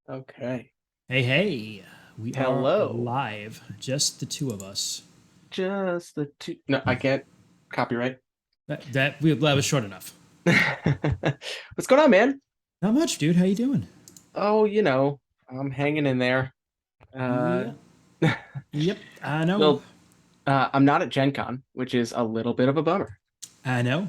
Okay. Hey, we are Hello. live, just the two of us. Just the two. No, I can't copyright. That was short enough. What's going on, man? Not much, dude. How you doing? Oh, I'm hanging in there. Uh, Yeah, yep. I know. well, I'm not at Gen Con, which is a little bit of a bummer. I know.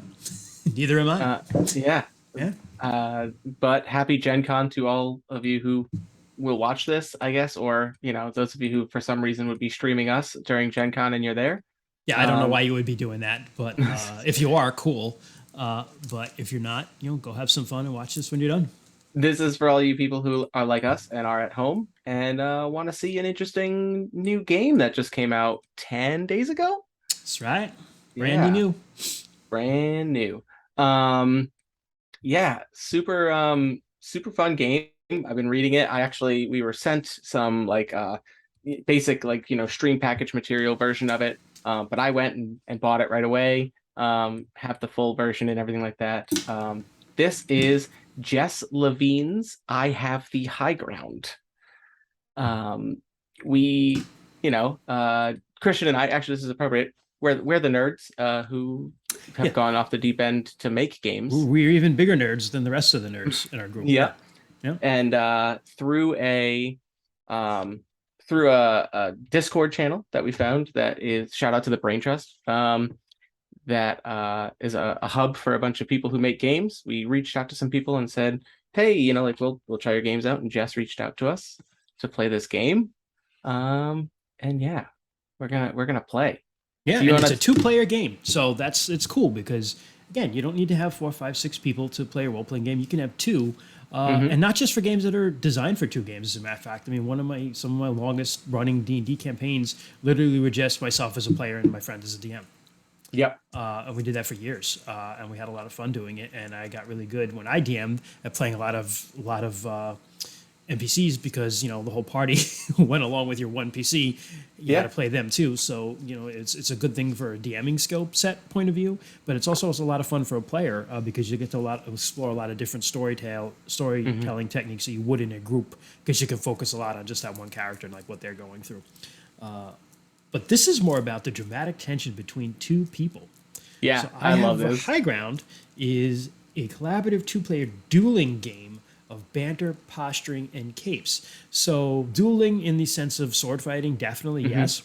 Neither am I. Uh, yeah. Yeah. But happy Gen Con to all of you who will watch this, I guess, or, those of you who for some reason would be streaming us during Gen Con and you're there. Yeah. I don't know Um, why you would be doing that, but if you are, cool. But if you're not, go have some fun and watch this when you're done. This is for all you people who are like us and are at home and want to see an interesting new game that just came out 10 days ago. That's right. Brand Yeah, new. brand new. Um, yeah, super fun game. I've been reading it. We were sent some like basic like, stream package material version of it. But I went and bought it right away. Have the full version and everything like that. This is Jess Levin's I Have the High Ground. Um, we, Christian and I, actually, this is appropriate. We're the nerds who Yeah. have gone off the deep end to make games. We're even bigger nerds than the rest of the nerds in our group. Yeah. Yeah. Yeah. And um, through a Discord channel that we found that is shout out to the Brain Trust. That is a hub for a bunch of people who make games. We reached out to some people and said, "Hey, like we'll try your games out." And Jess reached out to us to play this game. And yeah, we're gonna play. Yeah, Do you and want it's a to? two-player game, so it's cool because again, you don't need to have four, five, six people to play a role-playing game. You can have two, Mm-hmm. and not just for games that are designed for two games. As a matter of fact, I mean, some of my longest-running D&D campaigns literally were just myself as a player and my friend as a DM. Yep. And we did that for years, and we had a lot of fun doing it. And I got really good when I DM'd at playing a lot of NPCs because the whole party went along with your one PC. You got Yeah. to play them too, so it's a good thing for a DMing skill set point of view, but it's also a lot of fun for a player because you get to explore a lot of different Mm-hmm. storytelling techniques that you would in a group because you can focus a lot on just that one character and like what they're going through. But this is more about the dramatic tension between two people. Yeah, So I I love have this. High Ground is a collaborative two-player dueling game of banter, posturing, and capes. So dueling in the sense of sword fighting, definitely Mm-hmm. yes.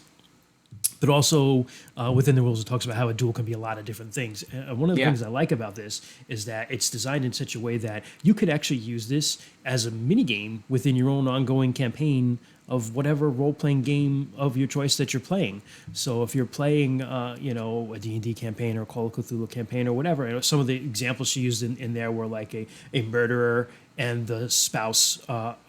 But also within the rules, it talks about how a duel can be a lot of different things. One of the Yeah. things I like about this is that it's designed in such a way that you could actually use this as a mini game within your own ongoing campaign of whatever role-playing game of your choice that you're playing. So if you're playing, a D&D campaign or a Call of Cthulhu campaign or whatever, and some of the examples she used in there were like a murderer and the spouse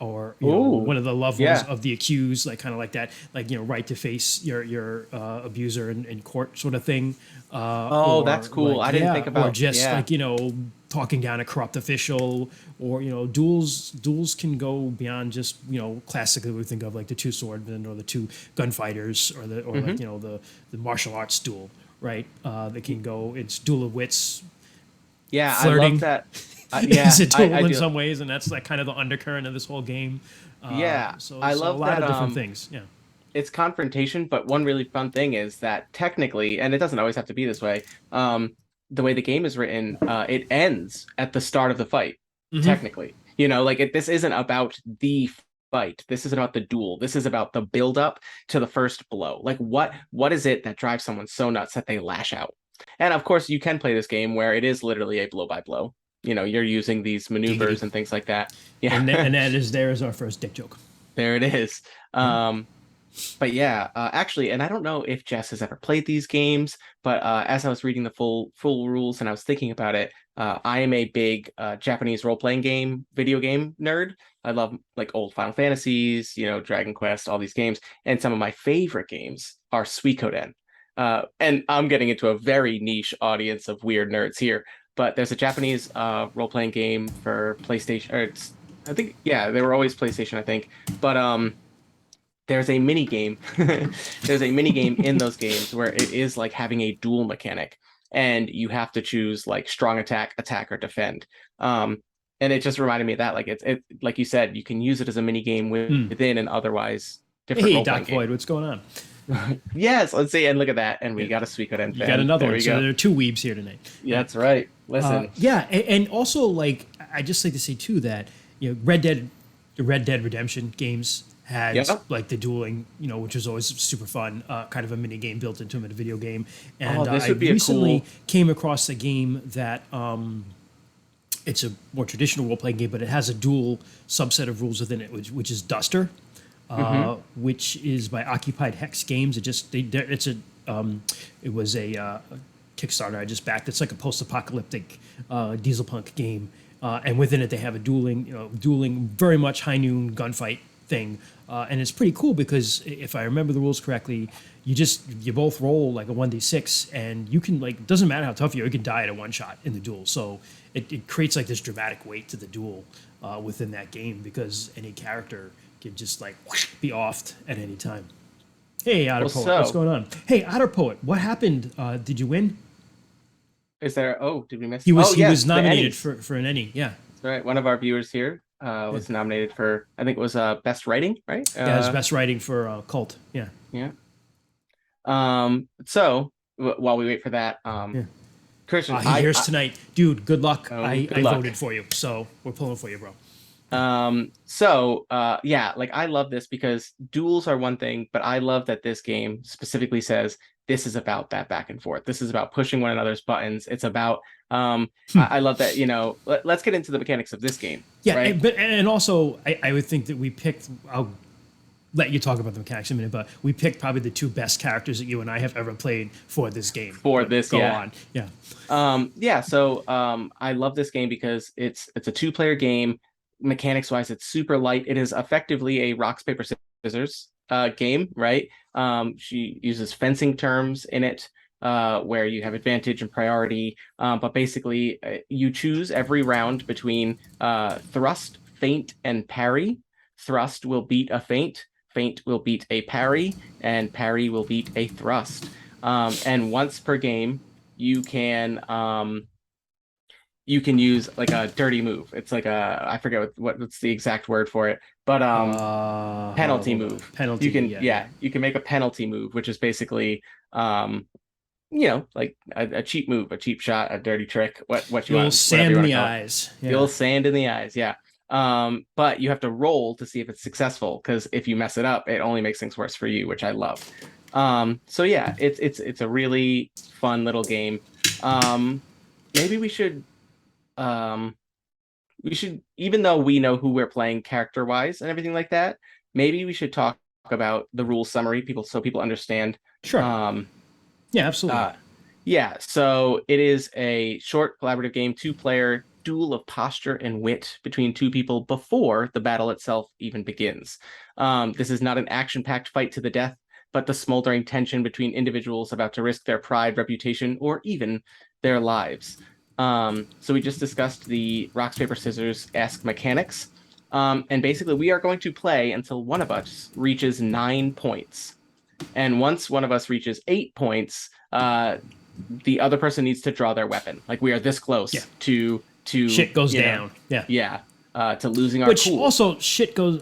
or Oh, one of the loved ones yeah. of the accused, like kind of like that, like right to face your abuser in court sort of thing, Oh, that's or cool. like I didn't think or about. just Yeah. like talking down a corrupt official, or duels can go beyond just classically we think of like the two swordmen or the two gunfighters or Mm-hmm. like the martial arts duel, right? They can go. It's duel of wits, Yeah, I love flirting that. is Yeah, a I duel in do. some ways, and that's like kind of the undercurrent of this whole game. Yeah, So I so a love lot that. of different things. Yeah. It's confrontation, but one really fun thing is that technically, and it doesn't always have to be this way. The way the game is written, it ends at the start of the fight. Hmm. Technically, like this isn't about the fight. This isn't about the duel. This is about the build up to the first blow. Like what is it that drives someone so nuts that they lash out? And of course, you can play this game where it is literally a blow by blow. You're using these Giggity. maneuvers and things like that. And Yeah, that is there is our first dick joke. there it is. Yeah. But yeah, actually, and I don't know if Jess has ever played these games, but as I was reading the full rules and I was thinking about it, I am a big Japanese role playing game video game nerd. I love like old Final Fantasies, Dragon Quest, all these games, and some of my favorite games are Suikoden. And I'm getting into a very niche audience of weird nerds here, but there's a Japanese role playing game for PlayStation. I think, yeah, they were always PlayStation, I think, but there's a mini game. There's a mini game in those games where it is like having a duel mechanic, and you have to choose like strong attack, attack, or defend. And it just reminded me of that. Like it like you said, you can use it as a mini game within an otherwise different Hey, role Doc playing Void, what's going on? game. Yes, let's see. And look at that. And we got a Suikoden You fan. got another There one. we So go. there are two weebs here tonight. Yeah, that's right. Listen. Yeah, and also like I just like to say too that the Red Dead Redemption games had Yep. like the dueling, which was always super fun, kind of a mini game built into a video game. And This I would be a recently cool- came across a game that it's a more traditional role playing game, but it has a dual subset of rules within it, which is Duster, which is by Occupied Hex Games. It was a Kickstarter I just backed. It's like a post-apocalyptic diesel punk game, and within it they have a dueling, very much high noon gunfight thing, and it's pretty cool because if I remember the rules correctly, you both roll like a 1d6, and you can it doesn't matter how tough you are, you can die at a one shot in the duel. So it creates like this dramatic weight to the duel within that game because any character can just be offed at any time. Hey, Otter Poet, what's going on? Hey, Otter Poet, what happened? Did you win? Is there? Oh, did we miss? He was Yes, the nominated Ennies. for an Ennie. Yeah, That's right. One of our viewers here was nominated for, I think it was best writing, right? yeah, his best writing for Cult. Yeah, Yeah. So while we wait for that, yeah. Christian, Here's tonight, dude. Good luck. Oh, I good luck. voted for you, so we're pulling for you, bro. Yeah, like I love this because duels are one thing, but I love that this game specifically says this is about that back and forth. This is about pushing one another's buttons. It's about I love that, let's get into the mechanics of this game. Yeah, right? and also I would think that we picked. I'll let you talk about the mechanics in a minute, but we picked probably the two best characters that you and I have ever played for this game. For this, go yeah. on, yeah. So I love this game because it's a two-player game. Mechanics wise, it's super light. It is effectively a rocks, paper, scissors game, right? She uses fencing terms in it, where you have advantage and priority. But basically, you choose every round between thrust, feint, and parry. Thrust will beat a feint, feint will beat a parry, and parry will beat a thrust. And once per game, you can use like a dirty move. It's like I forget what's the exact word for it, but penalty move. Penalty. You can make a penalty move, which is basically like a cheap move, a cheap shot, a dirty trick, what you want. Sand in the eyes. The old sand in the eyes, yeah. But you have to roll to see if it's successful, because if you mess it up, it only makes things worse for you, which I love. So yeah, it's a really fun little game. Maybe we should, even though we know who we're playing character wise and everything like that, maybe we should talk about the rule summary, so people understand. Sure. Yeah, absolutely. Yeah, so it is a short collaborative game, two-player duel of posture and wit between two people before the battle itself even begins. This is not an action-packed fight to the death, but the smoldering tension between individuals about to risk their pride, reputation, or even their lives. So we just discussed the rocks, paper, scissors-esque mechanics. And basically, we are going to play until one of us reaches 9 points. And once one of us reaches 8 points, the other person needs to draw their weapon. Like, we are this close to shit goes down. Yeah. To losing our Which cool. also, shit goes.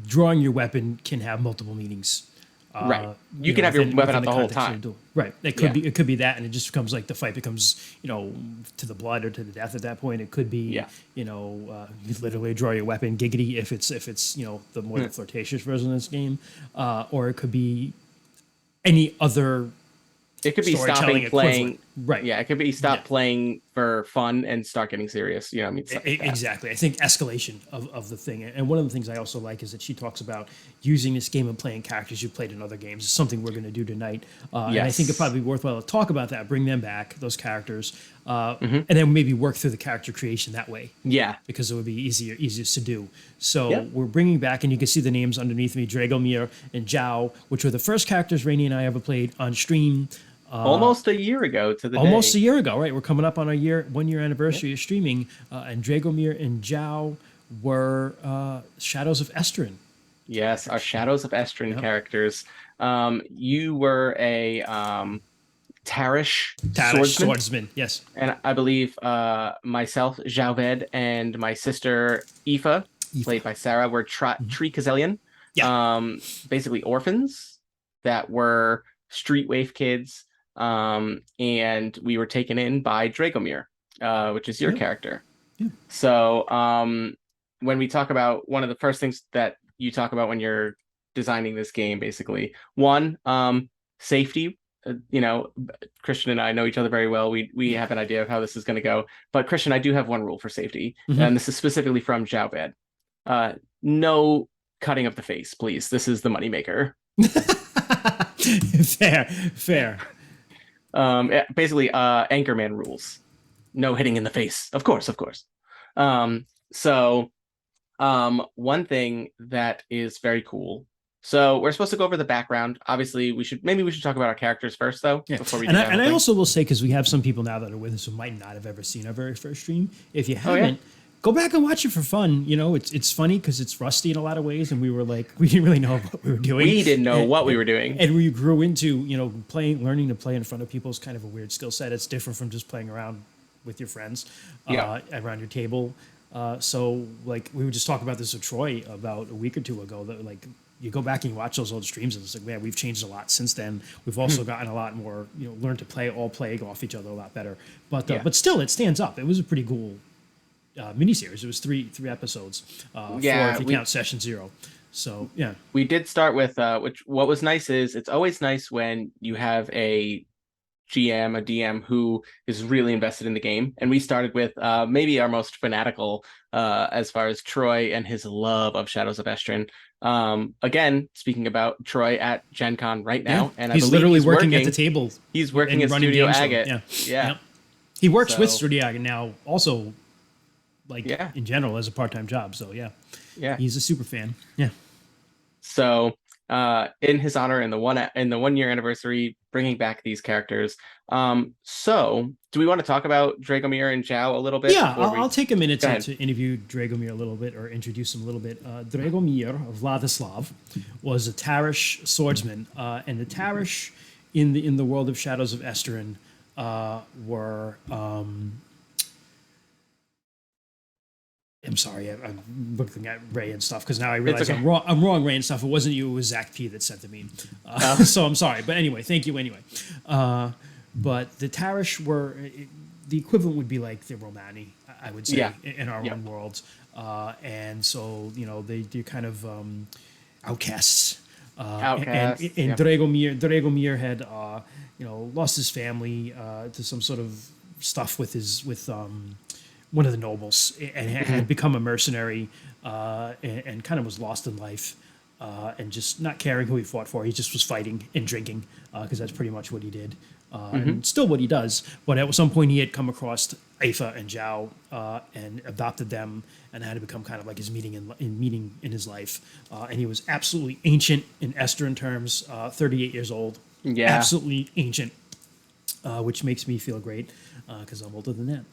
Drawing your weapon can have multiple meanings. Right. You can have your weapon out within the the whole context of a time. duel. Right. Yeah. It could be that, and it just becomes like the fight becomes to the blood or to the death at that point. It could be Yeah. you literally draw your weapon giggity if it's the more the Hmm. flirtatious version of this game, or it could be any other It could be storytelling stopping equivalent. playing. Right. Yeah, it could be Yeah. stop playing for fun and start getting serious. You know, what I mean, stuff like that. Exactly. I think escalation of the thing. And one of the things I also like is that she talks about using this game and playing characters you've played in other games. It's something we're going to do tonight. And I think it'd Yes. probably be worthwhile to talk about that, bring them back, those characters, Hmm. and then maybe work through the character creation that way Yeah. because it would be easiest to do. So Yep. we're bringing back, and you can see the names underneath me, Dragomir and Jao, which were the first characters Rainey and I ever played on stream. Almost a year ago to the Almost day. a year ago, right? We're coming up on our 1 year Yep. anniversary of streaming, and Dragomir and Jao were Shadows of Esteren. Yes, our Shadows of Esteren Yep. characters. You were a Tarish Talish swordsman, swordsman, yes. and I believe myself, Jaoved, and my sister Aoife, played Aoife. by Sarah, were Tree Kazelian. Yeah. Basically orphans that were street waif kids, and we were taken in by Dragomir, which is your Yep. character. Yeah. So when we talk about one of the first things that you talk about when you're designing this game, basically, one, safety. Christian and I know each other very well. We have an idea of how this is going to go. But Christian, I do have one rule for safety, Mhm. and this is specifically from Jaoved. No cutting of the face, please. This is the moneymaker. Fair. Basically, Anchorman rules. No hitting in the face. Of course, of course. So one thing that is very cool. So we're supposed to go over the background. Obviously, we should talk about our characters first, though, Yeah. before we do And that whole I thing. also will say, because we have some people now that are with us who might not have ever seen our very first stream. If you Oh, yeah. haven't, go back and watch it for fun. It's funny because it's rusty in a lot of ways, and we didn't really know what we were doing. We didn't know And- what we were doing. And we grew into, learning to play in front of people is kind of a weird skill set. It's different from just playing around with your friends around your table. So we were just talking about this with Troy about a week or two ago that you go back and you watch those old streams and it's like, man, we've changed a lot since then. We've also gotten a lot more, learned to play off each other a lot better. But still, it stands up. It was a pretty cool miniseries. It was three episodes. Four if you count session 0. So yeah, we did start with what was nice is it's always nice when you have a GM, a DM who is really invested in the game. And we started with maybe our most fanatical as far as Troy and his love of Shadows of Esteren. Again, speaking about Troy at Gen Con right now, and he's I believe literally he's working at the table. He's working and at running Studio games for them. Agate. Yeah. Yep. He works with So- Studio Agate now, also Yeah. in general as a part-time job. So yeah, Yeah. he's a super fan. Yeah. So, in his honor, in the 1 year anniversary, bringing back these characters. So, do we want to talk about Dragomir and Jao a little bit? Yeah, before we- I'll take a minute Go ahead. to interview Dragomir a little bit or introduce him a little bit. Dragomir Vladislav was a Tarish swordsman, and the Tarish in the world of Shadows of Esteren were. I'm sorry, I'm looking at Ray and stuff because now I realize okay. I'm wrong, Ray and stuff. It wasn't you, it was Zach P that sent the meme. So I'm sorry, but anyway, thank you anyway. But the Tarish were the equivalent would be like the Romani, I would say, Yeah. in our own world, and so they're kind of outcasts. Outcasts, And yeah. Dragomir had lost his family to some sort of stuff with one of the nobles and had become a mercenary and kind of was lost in life and just not caring who he fought for. He just was fighting and drinking because that's pretty much what he did and still what he does. But at some point he had come across Aoife and Jao and adopted them and had to become kind of like his meeting in his life. And he was absolutely ancient in Esteren terms, 38 years old. Yeah. Absolutely ancient. Which makes me feel great because I'm older than that.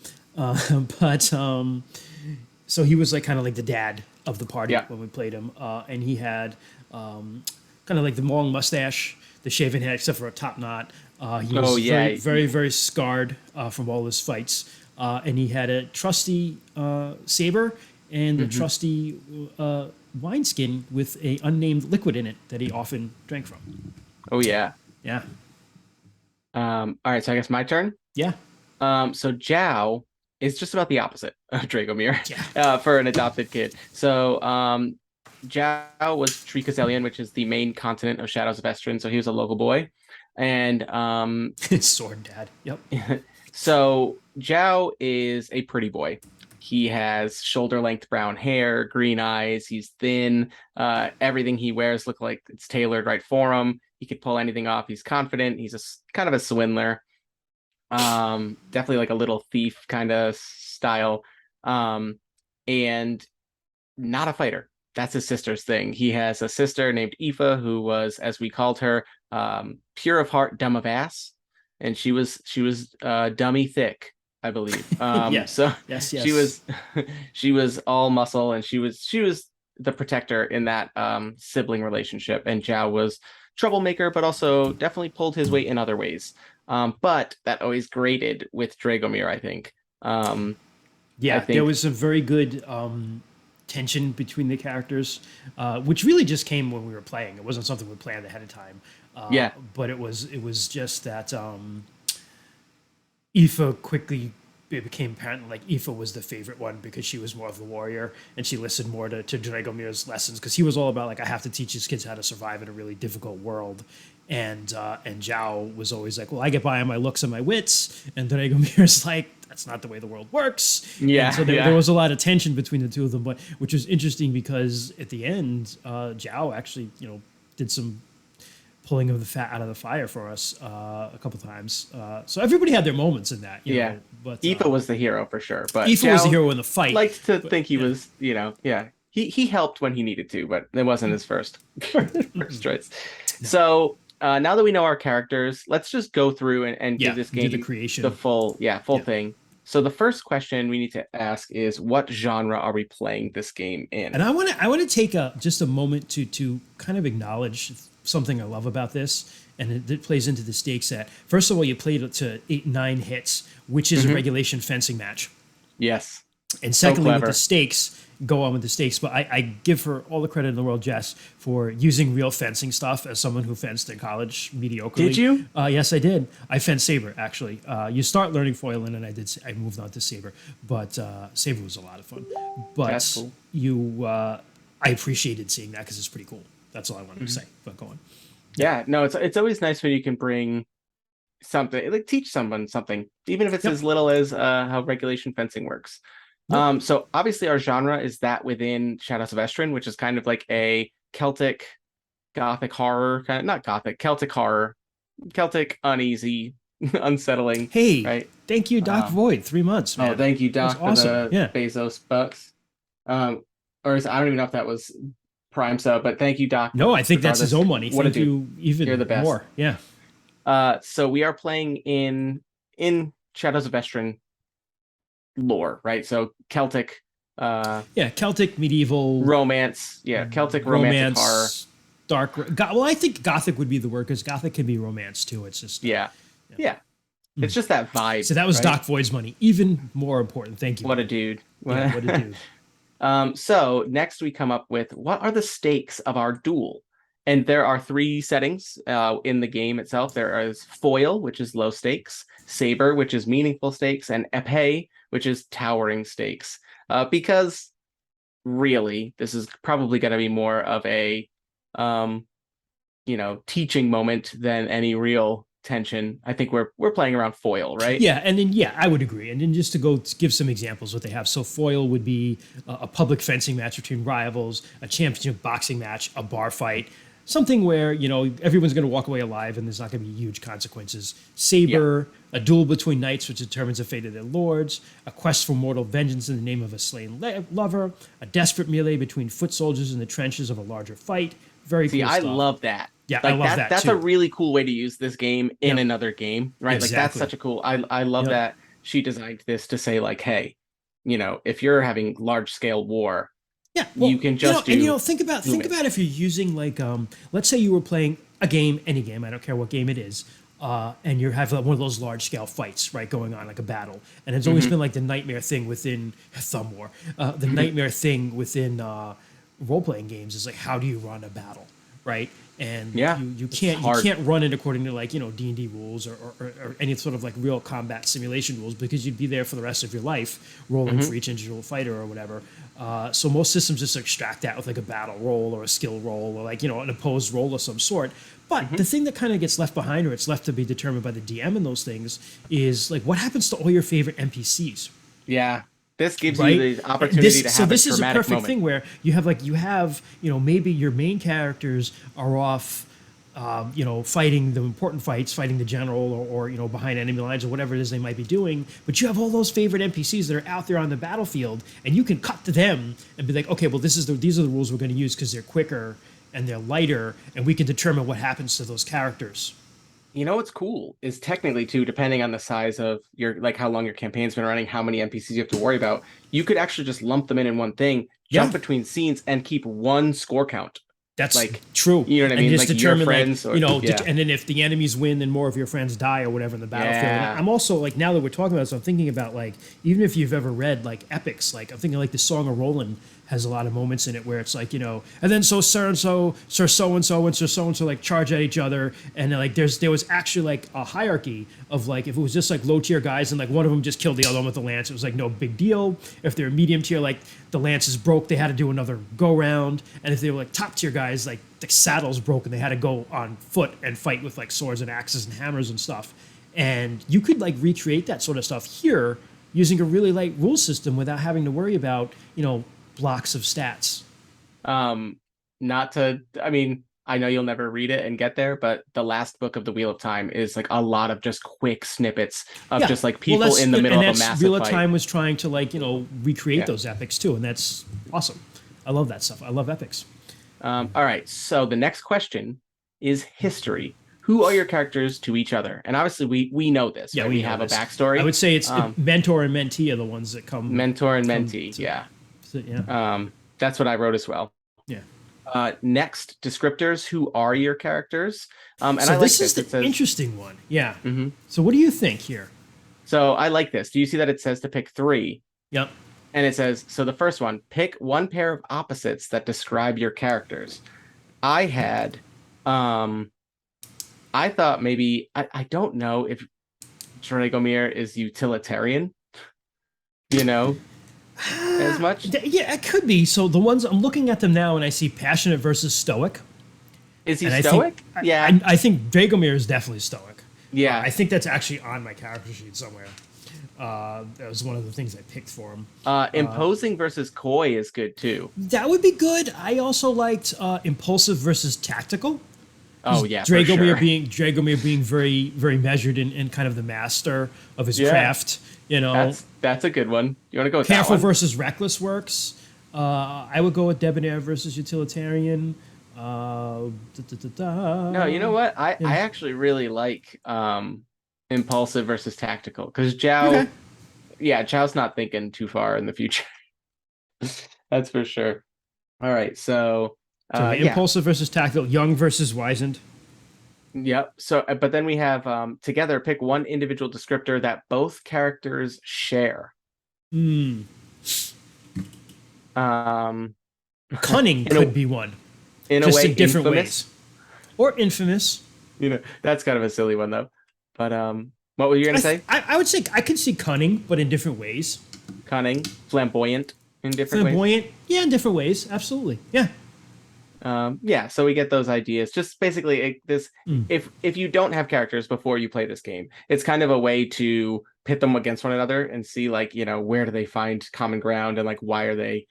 So he was kind of like the dad of the party when we played him, and he had kind of like the long mustache, the shaven head, except for a top knot. He was very, very, very scarred from all his fights, and he had a trusty saber and a trusty wineskin with a unnamed liquid in it that he often drank from. Oh yeah. Yeah. All right, so I guess my turn. Yeah. So Zhao is just about the opposite of Dragomir, Yeah. for an adopted kid. So Zhao was Tricaselian, which is the main continent of Shadows of Esteren. So he was a local boy, and Sword dad. Yep. so Zhao is a pretty boy. He has shoulder length brown hair, green eyes. He's thin. Everything he wears look like it's tailored right for him. He could pull anything off. He's confident. He's kind of a swindler. Definitely like a little thief kind of style. And not a fighter. That's his sister's thing. He has a sister named Aoife who was, as we called her, pure of heart, dumb of ass, and she was dummy thick, I believe. Yes. So Yes. she was she was all muscle, and she was the protector in that sibling relationship. And Zhao was troublemaker, but also definitely pulled his weight in other ways. But that always grated with Dragomir, I think. Yeah, there was some very good tension between the characters, which really just came when we were playing. It wasn't something we planned ahead of time. Yeah. But it was just that Aoife quickly it became apparent like Aoife was the favorite one because she was more of the warrior and she listened more to Dragomir's lessons because he was all about like I have to teach his kids how to survive in a really difficult world. And Zhao was always like, well, I get by on my looks and my wits, and Dragomir's like, that's not the way the world works. Yeah. And so there was a lot of tension between the two of them, but which was interesting because at the end, Zhao actually did some pulling of the fat out of the fire for us a couple times. So everybody had their moments in that. You know, but Aoife was the hero for sure. But Aoife was the hero in the fight. Liked to think he was, he helped when he needed to, but it wasn't his first choice. No. So now that we know our characters, let's just go through and give this game the creation, the full thing. So the first question we need to ask is, what genre are we playing this game in? And I want to take just a moment to kind of acknowledge something I love about this, and it plays into the stakes that first of all you played it to 8-9 hits, which is a regulation fencing match. Yes. And secondly, with the stakes, go on with the stakes. But I give her all the credit in the world, Jess, for using real fencing stuff as someone who fenced in college mediocrely. Did you? Yes, I did. I fenced saber, actually. You start learning foiling, and I moved on to saber. But saber was a lot of fun. But that's cool. I appreciated seeing that because it's pretty cool. That's all I wanted to say. But go on. Yeah, no, it's always nice when you can bring something, like teach someone something, even if it's as little as how regulation fencing works. So obviously our genre is that within Shadows of Esteren, which is kind of like a Celtic Gothic horror, kind of not Gothic, Celtic horror, Celtic uneasy, unsettling. Hey, right? Thank you, Doc Void. 3 months, man. Oh, thank you, Doc, for awesome. the Bezos bucks. I don't even know if that was Prime sub, but thank you, Doc. No, I think that's his own money. Thank you even You're the best. more. Yeah. So we are playing in Shadows of Esteren lore, right? So Celtic Celtic medieval romance, Celtic romantic horror, dark. Well, I think Gothic would be the word because Gothic can be romance too. It's just it's just that vibe. So that was right? Doc Void's money. Even more important. Thank you. What a dude. What a dude. So next we come up with, what are the stakes of our duel? And there are 3 settings in the game itself. There is foil, which is low stakes, saber, which is meaningful stakes, and epée, which is towering stakes. Because really, this is probably going to be more of a teaching moment than any real tension. I think we're playing around foil, right? Yeah, and then I would agree. And then just to go give some examples what they have. So foil would be a public fencing match between rivals, a championship boxing match, a bar fight, something where everyone's going to walk away alive and there's not going to be huge consequences. Saber, a duel between knights which determines the fate of their lords, a quest for mortal vengeance in the name of a slain lover, a desperate melee between foot soldiers in the trenches of a larger fight. Very cool stuff. I love that. Yeah, I love that that's too. a really cool way to use this game in another game, right? Exactly. Like that's such a cool. I love that she designed this to say like, hey, if you're having large scale war, you can just think about if you're using like let's say you were playing a game, any game, I don't care what game it is, and you have one of those large scale fights, right, going on like a battle, and it's always been like the nightmare thing within Thumb War, the nightmare thing within role-playing games is like, how do you run a battle, right? And Yeah, you it's can't hard. run it according to like, D&D rules or any sort of like real combat simulation rules, because you'd be there for the rest of your life rolling Hmm. for each individual fighter or whatever. So most systems just extract that with like a battle roll or a skill roll or like, an opposed roll of some sort. But Hmm. the thing that kind of gets left behind, or it's left to be determined by the DM in those things, is like what happens to all your favorite NPCs, Yeah, this gives you right? the opportunity to have a This is a dramatic perfect moment. thing where maybe your main characters are off, fighting the important fights, fighting the general, or behind enemy lines or whatever it is they might be doing. But you have all those favorite NPCs that are out there on the battlefield, and you can cut to them and be like, okay, well, these are the rules we're going to use because they're quicker and they're lighter, and we can determine what happens to those characters. You know what's cool is technically too, depending on the size of your like how long your campaign's been running, how many NPCs you have to worry about, you could actually just lump them in one thing, Yeah, jump between scenes, and keep one score count. that's Like, true. you know what I And mean? just Like your determine, like, friends or yeah. and then if the enemies win, then more of your friends die or whatever in the battlefield. And Yeah. I'm also like, now that we're talking about this, I'm thinking about like, even if you've ever read like epics, like I'm thinking like the Song of Roland has a lot of moments in it where it's like, and then so Sir and so, Sir so and so, and Sir so and so like charge at each other, and like there was actually like a hierarchy of like, if it was just like low tier guys and like one of them just killed the other one with the lance, it was like no big deal. If they're medium tier, like the lances broke, they had to do another go round, and if they were like top tier guys, like the saddles broke and they had to go on foot and fight with like swords and axes and hammers and stuff. And you could like recreate that sort of stuff here using a really light rule system without having to worry about blocks of stats. Um, not to, I mean, I know you'll never read it and get there, but the last book of the Wheel of Time is like a lot of just quick snippets of Yeah, just like well, people in the middle of a that's massive Wheel of fight. Time was trying to like recreate Yeah. those epics too, and that's awesome. I love that stuff. I love epics. All right. So the next question is history. Who are your characters to each other? And obviously we know this, Yeah, right? we We know have a this. I backstory. would say it's mentor and mentee are the ones that Mentor and come mentee. to, Yeah. yeah, That's what I wrote as well. yeah. Next, descriptors. Who are your characters? And So I like this is this. the It says, interesting one. Yeah. mhm. So what do you think here? So I like this. Do you see that it says to pick three? Yep. And it says, so the first one, pick one pair of opposites that describe your characters. I had, um, I thought maybe, I don't know if Dragomir is utilitarian, you know, as much. Yeah, it could be. So the ones I'm looking at them now, and I see passionate versus stoic. Is he And stoic? Yeah. I think Dragomir is definitely stoic. Yeah. I think that's actually on my character sheet somewhere. That was one of the things I picked for him. Imposing versus coy is good too. That would be good. I also liked impulsive versus tactical. Oh yeah, for Dragomir sure. Dragomir being very very measured and kind of the master of his Yeah. craft. That's a good one. You want to go with Careful that one? versus reckless works. I would go with debonair versus utilitarian. No, you know what? I actually really like impulsive versus tactical because Okay. Zhao's not thinking too far in the future. That's for sure. All right, so So yeah, impulsive versus tactical, young versus wizened. yep. So but then we have together pick one individual descriptor that both characters share. Hmm. Um, Cunning in a, could be one, in a just way, in different infamous. ways, or infamous. That's kind of a silly one though. But what were you gonna say? I would say I could see cunning, but in different ways. Cunning, flamboyant in different ways. Flamboyant, yeah, in different ways, absolutely, yeah. Yeah, so we get those ideas. Just basically, if you don't have characters before you play this game, it's kind of a way to pit them against one another and see like where do they find common ground and like why are they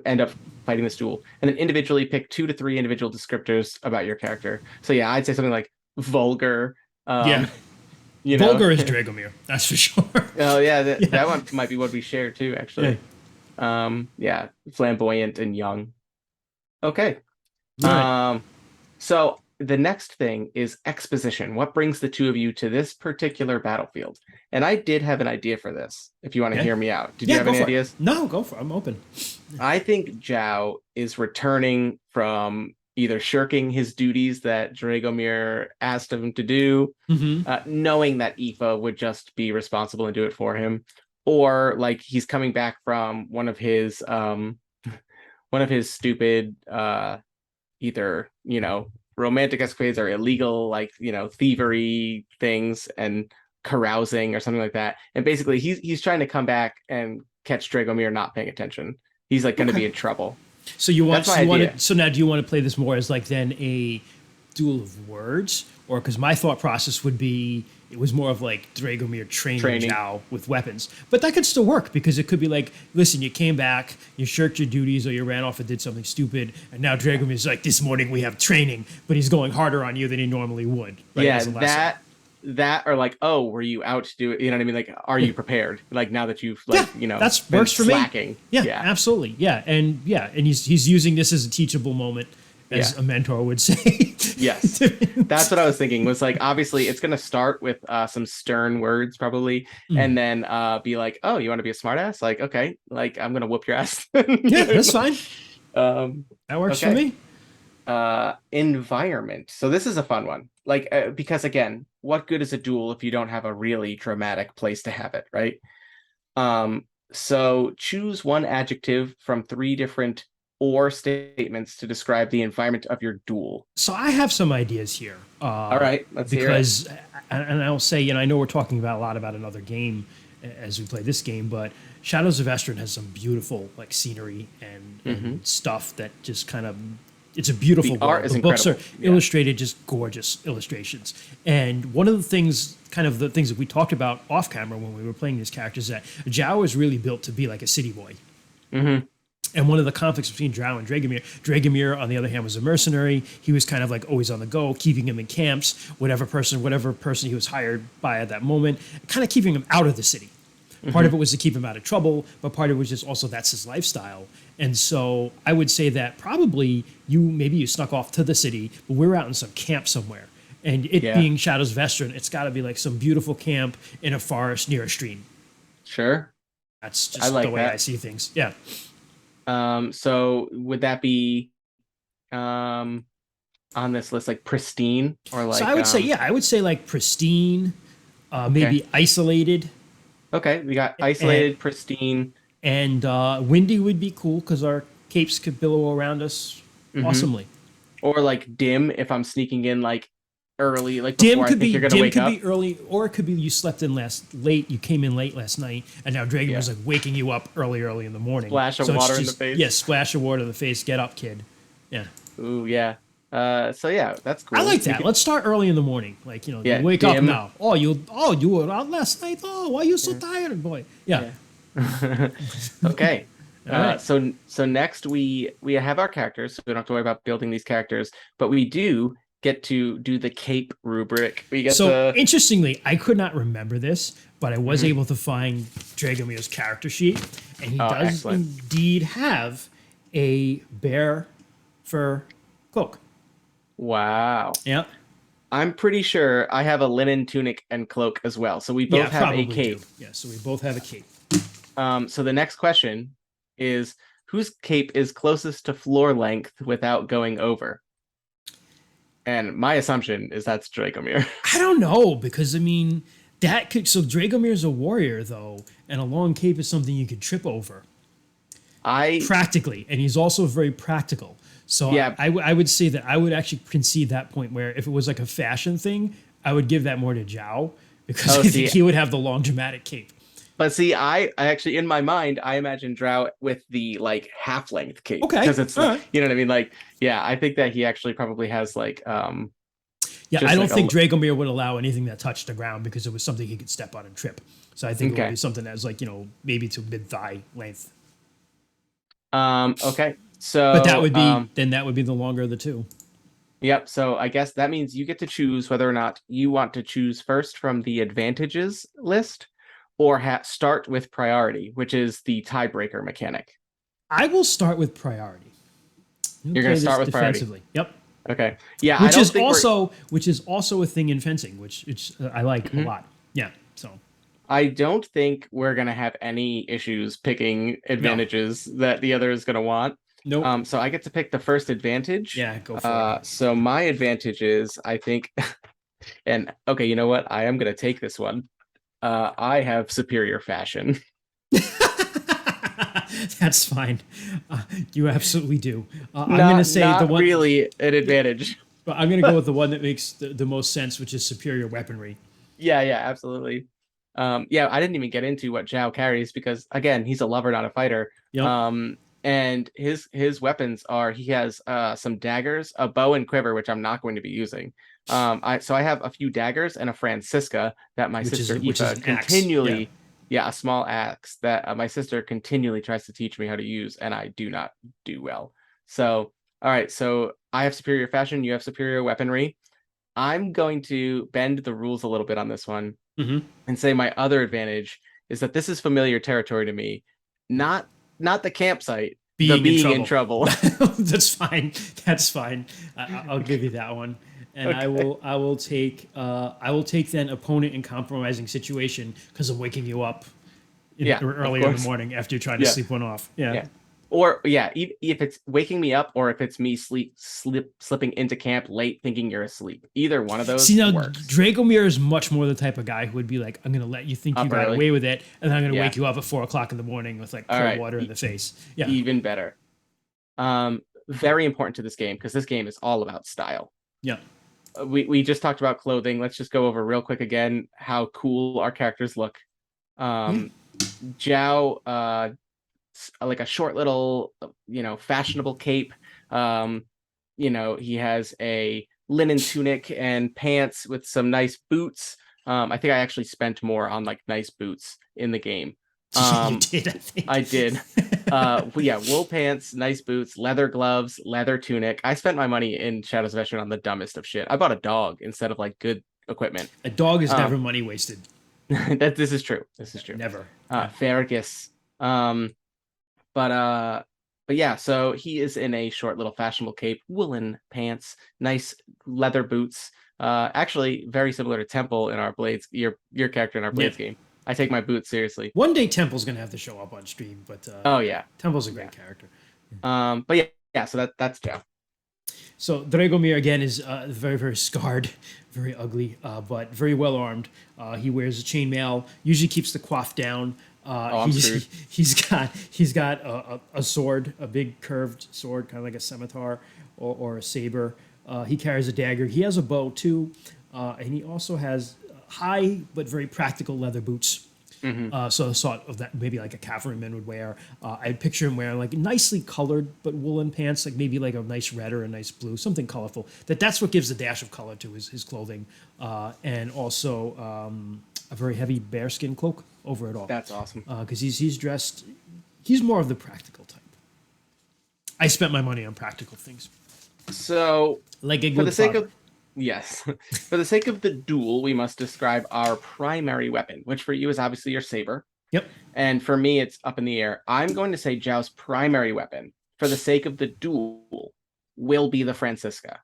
end up fighting this duel, and then individually pick 2 to 3 individual descriptors about your character. So yeah, I'd say something like vulgar. Yeah. Vulgar is Dragomir, that's for sure. Oh yeah, that one might be what we share too, actually. Yeah, flamboyant and young. Okay. Right. So the next thing is exposition. What brings the two of you to this particular battlefield? And I did have an idea for this, if you want to hear me out. Did you have go any for ideas? it. No, go for it. I'm open. I think Zhao is returning from either shirking his duties that Dragomir asked him to do, Mm-hmm. knowing that Aoife would just be responsible and do it for him, or like he's coming back from one of his stupid either, romantic escapades or illegal, like, thievery things and carousing or something like that. And basically he's trying to come back and catch Dragomir not paying attention. He's like going to be in trouble. So you want That's my you want idea. to so now do you want to play this more as like then a duel of words, or because my thought process would be it was more of like Dragomir training Training. Zhao with weapons, but that could still work because it could be like, listen, you came back, you shirked your duties, or you ran off and did something stupid, and now Dragomir's like, this morning we have training, but he's going harder on you than he normally would. Right, Yeah, as a lesson. that or like, oh, were you out to do it? You know what I mean? Like, are you prepared? Like now that you've Yeah, like, that's been works for me. slacking. Yeah, Yeah. absolutely. And he's using this as a teachable moment, as Yeah. a mentor would say. Yes. That's what I was thinking was like, obviously it's going to start with some stern words probably, and Mm. then be like, oh, you want to be a smartass? Like, okay, like I'm going to whoop your ass. Yeah, that's fine. Um, That works for okay. me. Environment. So this is a fun one. Like, because again, what good is a duel if you don't have a really dramatic place to have it, right? So choose one adjective from three different or statements to describe the environment of your duel. So I have some ideas here. All right, let's hear it. Because, and I'll say, I know we're talking about a lot about another game as we play this game, but Shadows of Esteren has some beautiful like scenery and stuff that just kind of, it's a beautiful The art world. is The books are incredible. Yeah. illustrated, just gorgeous illustrations. And one of the things, kind of the things that we talked about off camera when we were playing these characters, that Zhao is really built to be like a city boy. Mm-hmm. And one of the conflicts between Drow and Dragomir, on the other hand, was a mercenary. He was kind of like always on the go, keeping him in camps, whatever person he was hired by at that moment, kind of keeping him out of the city. Part of it was to keep him out of trouble, but part of it was just also that's his lifestyle. And so I would say that probably maybe you snuck off to the city, but we're out in some camp somewhere. And it Yeah. being Shadows of Esteren, it's got to be like some beautiful camp in a forest near a stream. Sure. That's I just like the way that. I see things. Yeah. So would that be on this list like pristine or So like I would say, yeah, I would say like pristine, okay. maybe isolated, Okay, we got and, isolated, pristine. and windy would be cool because our capes could billow around us Hmm. awesomely. Or like dim if I'm sneaking in like early, like Dim before I could think be you're gonna dim wake could up. be early, or it could be you slept in late. You came in late last night, and now Dragon Yeah. was like waking you up early in the morning. Splash of So it's water in the just, face. yeah, splash of water in the face. Get up, kid. Yeah, Ooh, yeah. So yeah, that's I cool. like We that. could, Let's start early in the morning. Like you yeah, wake up dim. now. You were out last night. Oh, why are you so tired, boy? Yeah. Yeah. Okay. All right. So next we have our characters, so we don't have to worry about building these characters, but we do get to do the cape rubric. We get So the interestingly, I could not remember this, but I was Mhm. able to find Dragomir's character sheet, and he Oh, does excellent. indeed have a bear fur cloak. Wow. Yeah, I'm pretty sure I have a linen tunic and cloak as well. So we yeah, both have a probably cape. do. Yeah, so we both have a cape. So the next question is whose cape is closest to floor length without going over? And my assumption is that's Dragomir. I don't know because I mean that could. So Dragomir's a warrior though, and a long cape is something you could trip over I practically, and he's also very practical. So yeah, I would say that I would actually concede that point where if it was like a fashion thing, I would give that more to Zhao because oh I think see, he would have the long dramatic cape. but see, I actually in my mind I imagine Drow with the like half length cape Okay, because it's all like right. you know what I mean. Like yeah, I think that he actually probably has like Yeah, I just don't like think Dragomir would allow anything that touched the ground because it was something he could step on and trip. So I think it would okay be something that's like maybe to mid thigh length. okay But that so would be then that would be the longer of the two. yep. So I guess that means you get to choose whether or not you want to choose first from the advantages list or start with priority, which is the tiebreaker mechanic. I will start with priority. I'm You're gonna going to play this start with priority. defensively. Yep. Okay. Yeah, I don't think Which is also a thing in fencing, which I like a Mhm. lot. Yeah. So I don't think we're going to have any issues picking no, advantages that the other is going to want. nope. So I get to pick the first advantage. Yeah, go for it. So my advantage is, I think, and okay, you know what? I am going to take this one. I have superior fashion. That's fine. You absolutely do. I'm going to Not say the not one. really an advantage. But I'm going to go with the one that makes the most sense, which is superior weaponry. Yeah, yeah, absolutely. Yeah, I didn't even get into what Zhao carries because again, he's a lover, not a fighter. Yep. Um, and his weapons are he has some daggers, a bow and quiver, which I'm not going to be using. I have a few daggers and a Francisca that my sister Which is Aoife an axe. Yeah. continually, yeah, a small axe that my sister continually tries to teach me how to use, and I do not do well. So, all right, so I have superior fashion, you have superior weaponry. I'm going to bend the rules a little bit on this one Mm-hmm. and say my other advantage is that this is familiar territory to me. Not the campsite, the Being in being in trouble. trouble. That's fine. That's fine. I'll give you that one. And Okay. I will take then opponent in compromising situation because I'm waking you up Yeah, of earlier in the course. morning after you're trying to Yeah, sleep one off. Yeah. yeah. Or yeah, if it's waking me up or if it's me slipping into camp late thinking you're asleep. Either one of See, those now works. Dragomir is much more the type of guy who would be like, I'm going to let you think you Up got early. away with it, and then I'm going to Yeah. wake you up at 4 o'clock in the morning with like All cold right. water in the face. Yeah. Even better. Very important to this game because this game is all about style. Yeah. We just talked about clothing. Let's just go over real quick again how cool our characters look. Yeah. Um, Zhao, like a short little, fashionable cape. Um, he has a linen tunic and pants with some nice boots. I think I actually spent more on like nice boots in the game. You Um, did, I think. I did. Yeah, wool pants, nice boots, leather gloves, leather tunic. I spent my money in Shadows of Esteren on the dumbest of shit. I bought a dog instead of like good equipment. A dog is Um, never money wasted. that this is true. This is true. Never. Yeah. Fergus. Um, but uh, but yeah, so he is in a short little fashionable cape, woolen pants, nice leather boots. Actually, very similar to Temple in our Blades. Your character in our Yeah. Blades game. I take my boots seriously. One day Temple's gonna have to show up on stream, but Oh yeah, Temple's a yeah. great character. But yeah, yeah. So that's Joe. So Dragomir again is very very scarred, very ugly, but very well armed. He wears a chainmail. Usually keeps the coif down. Oh, I'm screwed. He's got a sword, a big curved sword, kind of like a scimitar or a saber. He carries a dagger. He has a bow too, and he also has high but very practical leather boots. Hmm. So sort of that maybe like a cavalryman would wear. I picture him wearing like nicely colored but woolen pants, like maybe like a nice red or a nice blue, something colorful. That's what gives a dash of color to his clothing, and also a very heavy bearskin cloak over it all. That's awesome. Because he's dressed, he's more of the practical type. I spent my money on practical things, So, like a for the good sake father. of yes, for the sake of the duel, we must describe our primary weapon, which for you is obviously your saber. Yep. And for me, it's up in the air. I'm going to say Zhao's primary weapon, for the sake of the duel, will be the Francisca.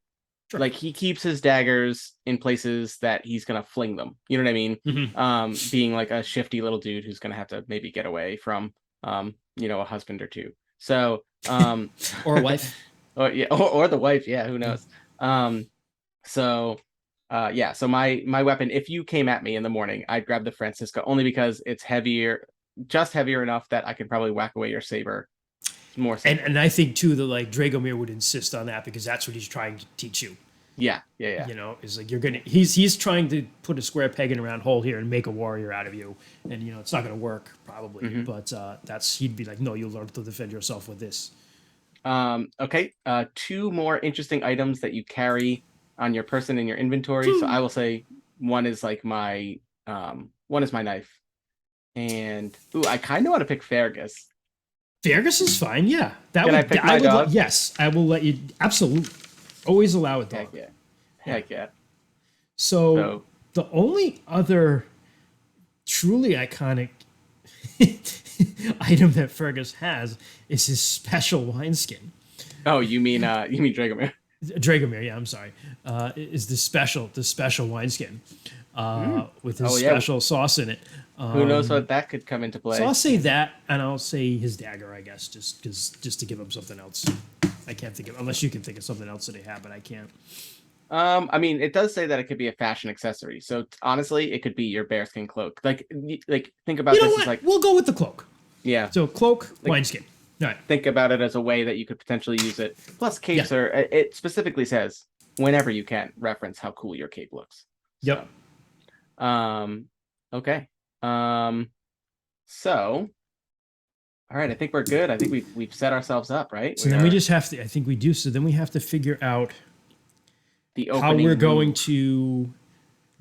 Sure. Like he keeps his daggers in places that he's gonna fling them. You know what I mean? Mm-hmm. Being like a shifty little dude who's gonna have to maybe get away from a husband or two. So Or a wife. or yeah, or the wife, yeah, who knows? Um, so yeah, so my weapon, if you came at me in the morning, I'd grab the Francisca only because it's heavier, just heavier enough that I could probably whack away your saber more safely. And I think too that like Dragomir would insist on that because that's what he's trying to teach you. Yeah, yeah, yeah. Is like he's trying to put a square peg in a round hole here and make a warrior out of you, and it's not gonna work probably, but he'd be like, no, you'll learn to defend yourself with this. Okay. Two more interesting items that you carry on your person in your inventory. So I will say one is like one is my knife. And I kind of want to pick Fergus. Fergus is fine, yeah. Can I pick my dog? Yes, I will let you absolutely always allow a dog. Heck yeah. Heck yeah. So the only other truly iconic item that Fergus has is his special wineskin. Oh, you mean Dragomir? Dragomir, yeah, I'm sorry. Is the special wineskin with his special sauce in it. Who knows what that could come into play? So I'll say that, and I'll say his dagger, I guess, just to give him something else. I can't think of unless you can think of something else that they have, but I can't. I mean, it does say that it could be a fashion accessory. So honestly, it could be your bearskin cloak. Like think about You know this what? as like We'll go with the cloak. Yeah. So cloak, Like, wineskin. All right. think about it as a way that you could potentially use it. Plus, capes Yeah. are. It specifically says whenever you can reference how cool your cape looks. Yep. So, okay. So, all right. I think we're good. I think we've set ourselves up, right? So then we just have to. I think we do. So then we have to figure out the how opening we're going move. to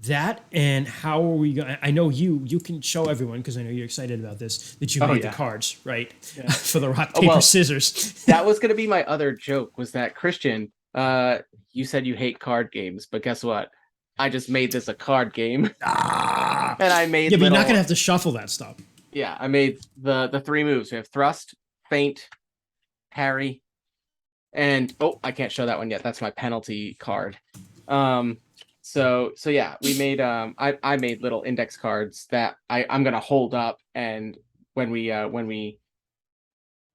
that and how are we going. I know you can show everyone because I know you're excited about this that you made the cards right for the rock paper scissors. That was going to be my other joke. Was that Christian? You said you hate card games, but guess what? I just made this a card game, and I made. Yeah, but you're not gonna have to shuffle that stuff. Yeah, I made the 3 moves. We have thrust, feint, parry, and I can't show that one yet. That's my penalty card. So yeah, we made I made little index cards that I'm gonna hold up, and when we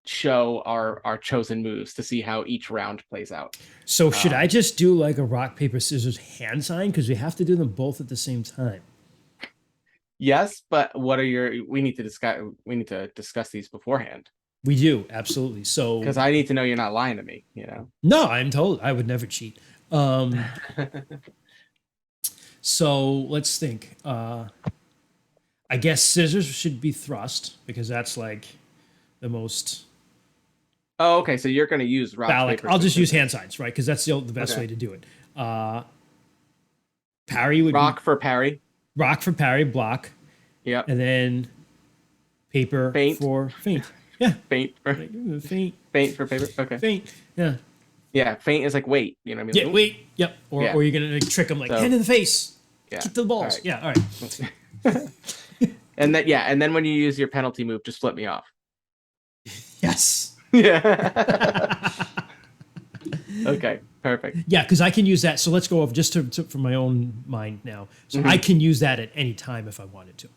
show our chosen moves to see how each round plays out. So should I just do like a rock paper scissors hand sign because we have to do them both at the same time? Yes, but what are your? We need to discuss these beforehand. We do absolutely. So because I need to know you're not lying to me. You know. No, I'm told I would never cheat. So let's think. I guess scissors should be thrust because that's like the most. Oh, okay. So you're going to use rock, paper, I'll just use hand signs, right? Because that's the best way to do it. Parry would rock for parry. Rock for parry, block. Yep. And then paper for feint. Yeah. Feint for feint. Feint for paper. Okay. Feint. Yeah. Yeah. Feint is like wait. You know what I mean? Yeah. Wait. Yep. Or you're gonna like, trick them like hand in the face. Yeah. Kick to the balls. Right. Yeah. All right. And then when you use your penalty move, just flip me off. Yes. Yeah. Okay. Perfect. Yeah, because I can use that. So let's go over just for my own mind now. So I can use that at any time if I wanted to.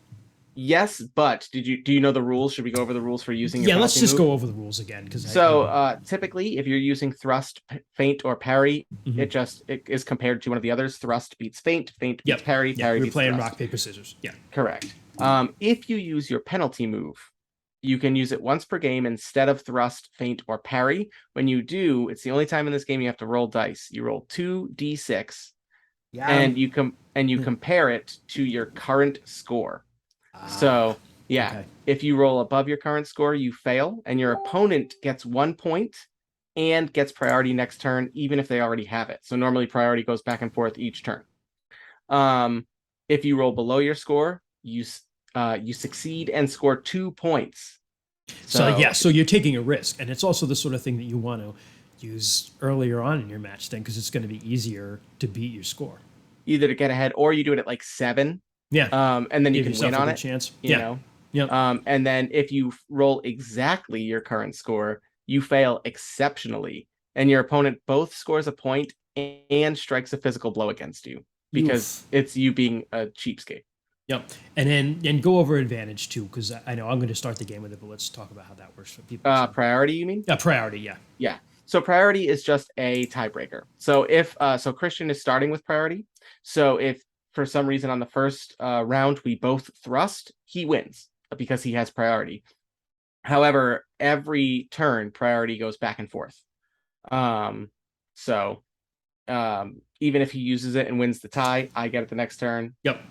Yes, but do you know the rules? Should we go over the rules for using? Yeah, let's just go over the rules again. Typically, if you're using thrust, feint, or parry, it is compared to one of the others. Thrust beats feint, feint beats parry, parry beats we're playing thrust. rock paper scissors. Yeah, correct. If you use your penalty move, you can use it once per game instead of thrust, feint, or parry. When you do, it's the only time in this game you have to roll dice. You roll 2d6, and you compare it to your current score. So if you roll above your current score, you fail, and your opponent gets 1 point and gets priority next turn, even if they already have it. So normally priority goes back and forth each turn. If you roll below your score, you succeed and score 2 points. So you're taking a risk, and it's also the sort of thing that you want to use earlier on in your match then, because it's going to be easier to beat your score. Either to get ahead, or you do it at like 7. Yeah. And then you can win on it. Chance. You know. Yep. And then if you roll exactly your current score, you fail exceptionally, and your opponent both scores a point and strikes a physical blow against you because it's you being a cheapskate. Yep. And then go over advantage too, because I know I'm going to start the game with it, but let's talk about how that works for people. Priority, you mean? Yeah, priority, yeah. Yeah. So priority is just a tiebreaker. So if Christian is starting with priority. So if for some reason on the first round we both thrust, he wins because he has priority. However, every turn priority goes back and forth. So even if he uses it and wins the tie, I get it the next turn. Yep.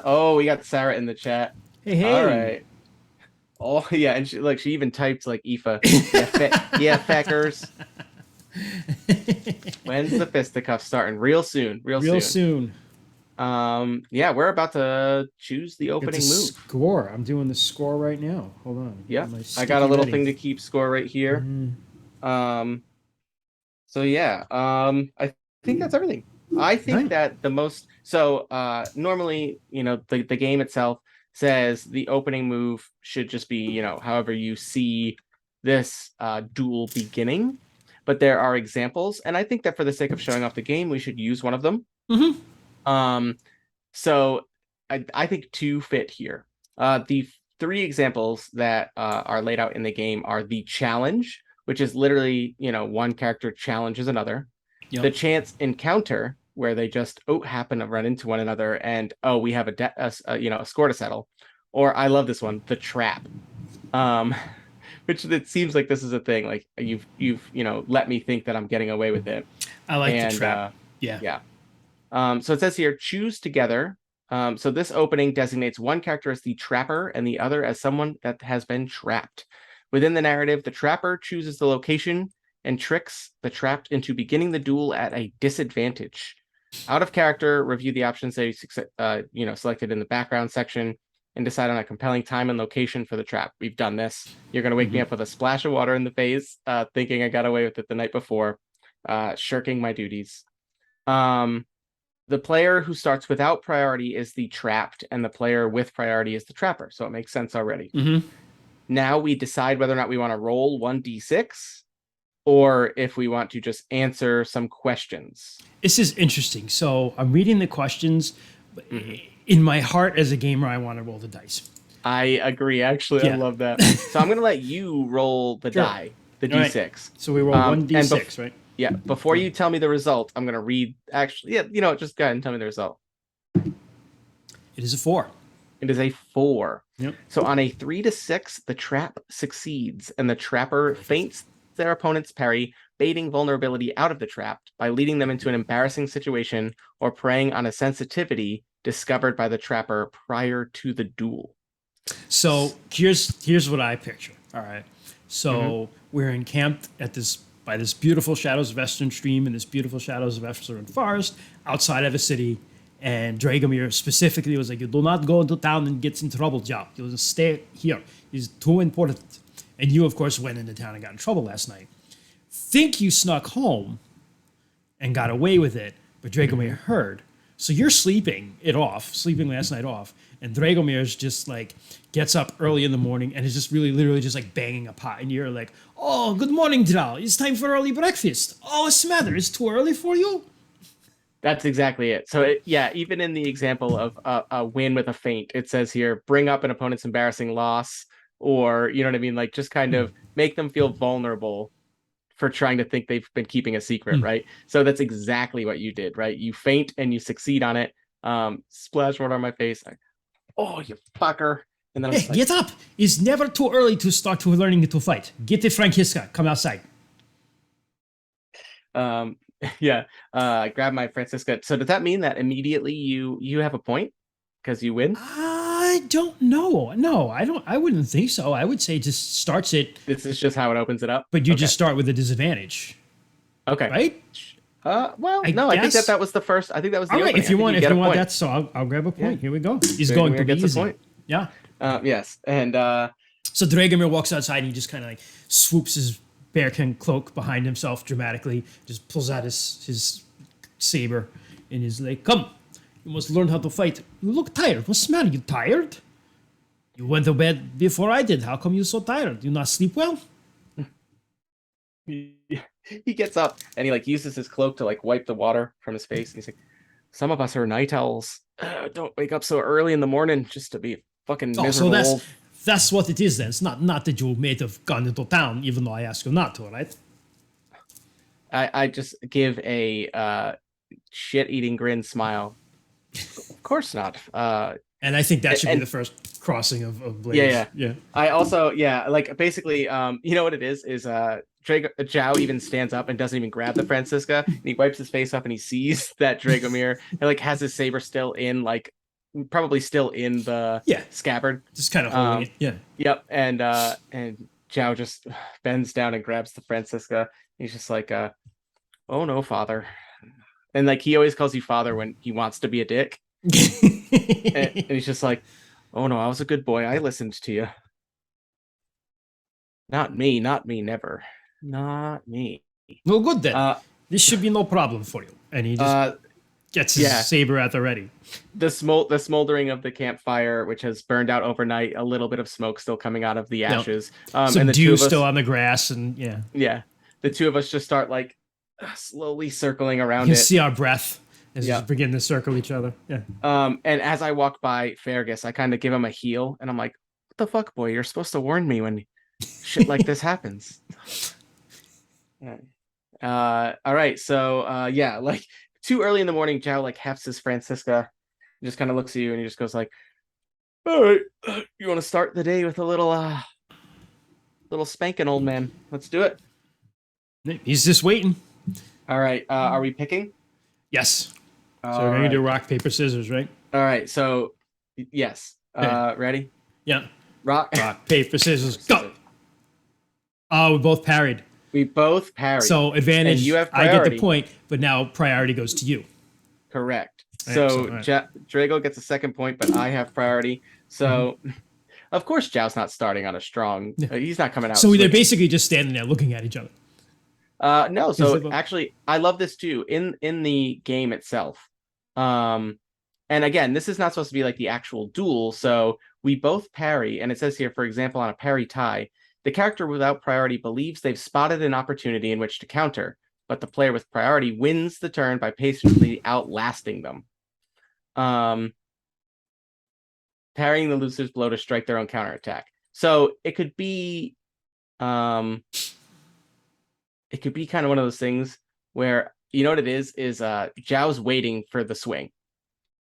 Oh, we got Sarah in the chat. Hey. All right. Oh yeah, and she even typed like Aoife. Yeah, feckers. When's the fisticuff starting? Real soon. Real soon. Yeah, we're about to choose the opening move. Score. I'm doing the score right now. Hold on. Yeah, I got a little thing to keep score right here. So yeah, I think that's everything. I think that the most normally, the game itself says the opening move should just be, however you see this duel beginning, but there are examples, and I think that for the sake of showing off the game, we should use one of them. So I think 2 fit here. The 3 examples that are laid out in the game are the challenge, which is literally, one character challenges another. Yep. The chance encounter, where they just happen to run into one another, and we have a score to settle. Or I love this one, the trap. Um, which it seems like this is a thing. Like you've let me think that I'm getting away with it. I like the And trap. Yeah. yeah. So it says here, choose together. So this opening designates one character as the trapper and the other as someone that has been trapped. Within the narrative, the trapper chooses the location and tricks the trapped into beginning the duel at a disadvantage. Out of character, review the options that you selected in the background section and decide on a compelling time and location for the trap. We've done this. You're going to wake me up with a splash of water in the face, thinking I got away with it the night before, shirking my duties. The player who starts without priority is the trapped, and the player with priority is the trapper. So it makes sense already. Now we decide whether or not we want to roll 1d6 or if we want to just answer some questions. This is interesting. So I'm reading the questions. In my heart, as a gamer, I want to roll the dice. I agree. Actually, I love that. So I'm going to let you roll the die, the d6. Right. So we roll 1d6, right? Yeah. Before you tell me the result, I'm going to read. Actually, yeah. Just go ahead and tell me the result. It is a 4. It is a 4. Yep. So on a 3 to 6, the trap succeeds, and the trapper feints their opponent's parry, baiting vulnerability out of the trap by leading them into an embarrassing situation or preying on a sensitivity discovered by the trapper prior to the duel. So here's what I picture. All right. So we're encamped by this beautiful Shadows of Esteren stream and this beautiful Shadows of Esteren forest outside of a city. And Dragomir specifically was like, you do not go into town and get in trouble, Joe. You just stay here. It's too important. And you, of course, went into town and got in trouble last night. Think you snuck home and got away with it, but Dragomir heard. So you're sleeping last night off, and Dragomir's just like gets up early in the morning and is just really literally just like banging a pot, and you're like, oh, good morning, Drow. It's time for early breakfast. Oh, what's the matter? It's too early for you? That's exactly it. So, even in the example of a win with a feint, it says here, bring up an opponent's embarrassing loss, or, you know what I mean? Like, just kind of make them feel vulnerable for trying to think they've been keeping a secret, right? So that's exactly what you did, right? You feint and you succeed on it. Splash water on my face. Like, oh, you fucker. And then hey, get up. It's never too early to start learning to fight. Get the Francisca. Come outside. Yeah. I grabbed my Francisca. So does that mean that immediately you have a point because you win? I don't know. No, I don't. I wouldn't think so. I would say it just starts it. This is just how it opens it up. But you just start with a disadvantage. Okay. Right? I think that was the first. I think that was the all right. opening. If you want that, so I'll grab a point. Yeah. Here we go. He's going to be easy. Point. Yeah. Yes. And so Dragomir walks outside and he just kind of like swoops his bearkin cloak behind himself dramatically, just pulls out his saber and is like, come, you must learn how to fight. You look tired. What's the matter? You tired? You went to bed before I did. How come you're so tired? You not sleep well? He gets up and he like uses his cloak to like wipe the water from his face. And he's like, some of us are night owls. Don't wake up so early in the morning just to be fucking miserable. So that's what it is then. It's not that you may have gone into town, even though I asked you not to, right? I just give a shit-eating grin smile. Of course not. And I think that should be the first crossing of blades. Yeah. I also, like basically, you know what it is Jao even stands up and doesn't even grab the Francisca. And he wipes his face up and he sees that Dragomir and like has his saber still in like probably still in the scabbard, just kind of holding it. Yep. And Jao just bends down and grabs the Francisca. He's just like, oh no, father. And like he always calls you father when he wants to be a dick. and he's just like, oh no, I was a good boy. I listened to you. Not me, never. Not me. Well, good then. This should be no problem for you. And he just gets his saber at the ready. The smoldering of the campfire, which has burned out overnight, a little bit of smoke still coming out of the ashes. Some and the dew still on the grass, and yeah. The two of us just start like slowly circling around you can see our breath as we begin to circle each other. Yeah. And as I walk by Fergus, I kind of give him a heel, and I'm like, "What the fuck, boy? You're supposed to warn me when shit like this happens." All right. So like too early in the morning, Jao like hefts his Francisca, and just kind of looks at you, and he just goes like, "All right, you want to start the day with a little Little spanking old man. Let's do it. He's just waiting. All right. Are we picking? Yes. So we're All gonna do right. rock paper scissors, right? All right. So yes. Okay. Ready? Yeah. Rock. Rock paper scissors, go. Scissors. Oh, we both parried. We both parry. So And you advantage. have I get the priority. point, but now priority goes to you. Correct. All right, So all right. Drago gets a second point, but I have priority. So of course Zhao's not starting on a strong. He's not coming out. So they're swinging. basically just standing there looking at each other. No. So the- actually, I love this too in the game itself. And again, this is not supposed to be like the actual duel. So we both parry, and it says here, for example, on a parry tie, the character without priority believes they've spotted an opportunity in which to counter, but the player with priority wins the turn by patiently outlasting them. Parrying the loser's blow to strike their own counterattack. So it could be kind of one of those things where you know what it is Zhao's waiting for the swing.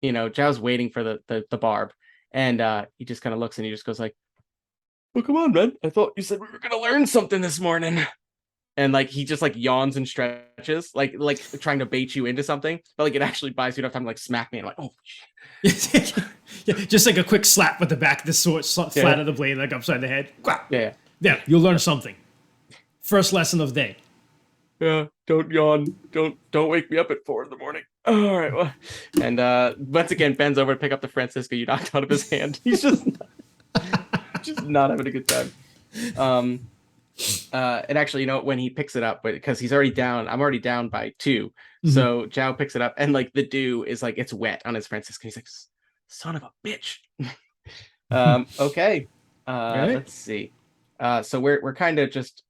Zhao's waiting for the barb, and he just kind of looks and he just goes like, "Well, come on, man! I thought you said we were gonna learn something this morning." And like he just like yawns and stretches, like trying to bait you into something, but like it actually buys you enough time to like smack me and like, oh. Yeah, just like a quick slap with the back of the sword, flat of the blade, like upside the head. Yeah. Yeah, you'll learn something. First lesson of the day. Yeah, don't yawn. Don't wake me up at 4 a.m. All right, well, and once again bends over to pick up the Francisco you knocked out of his hand. He's just not having a good time. And actually, when he picks it up, because he's already down, I'm already down by 2. So Zhao picks it up, and like the dew is like it's wet on his Francisco. He's like, son of a bitch. Okay. Right. Let's see. So we're kind of just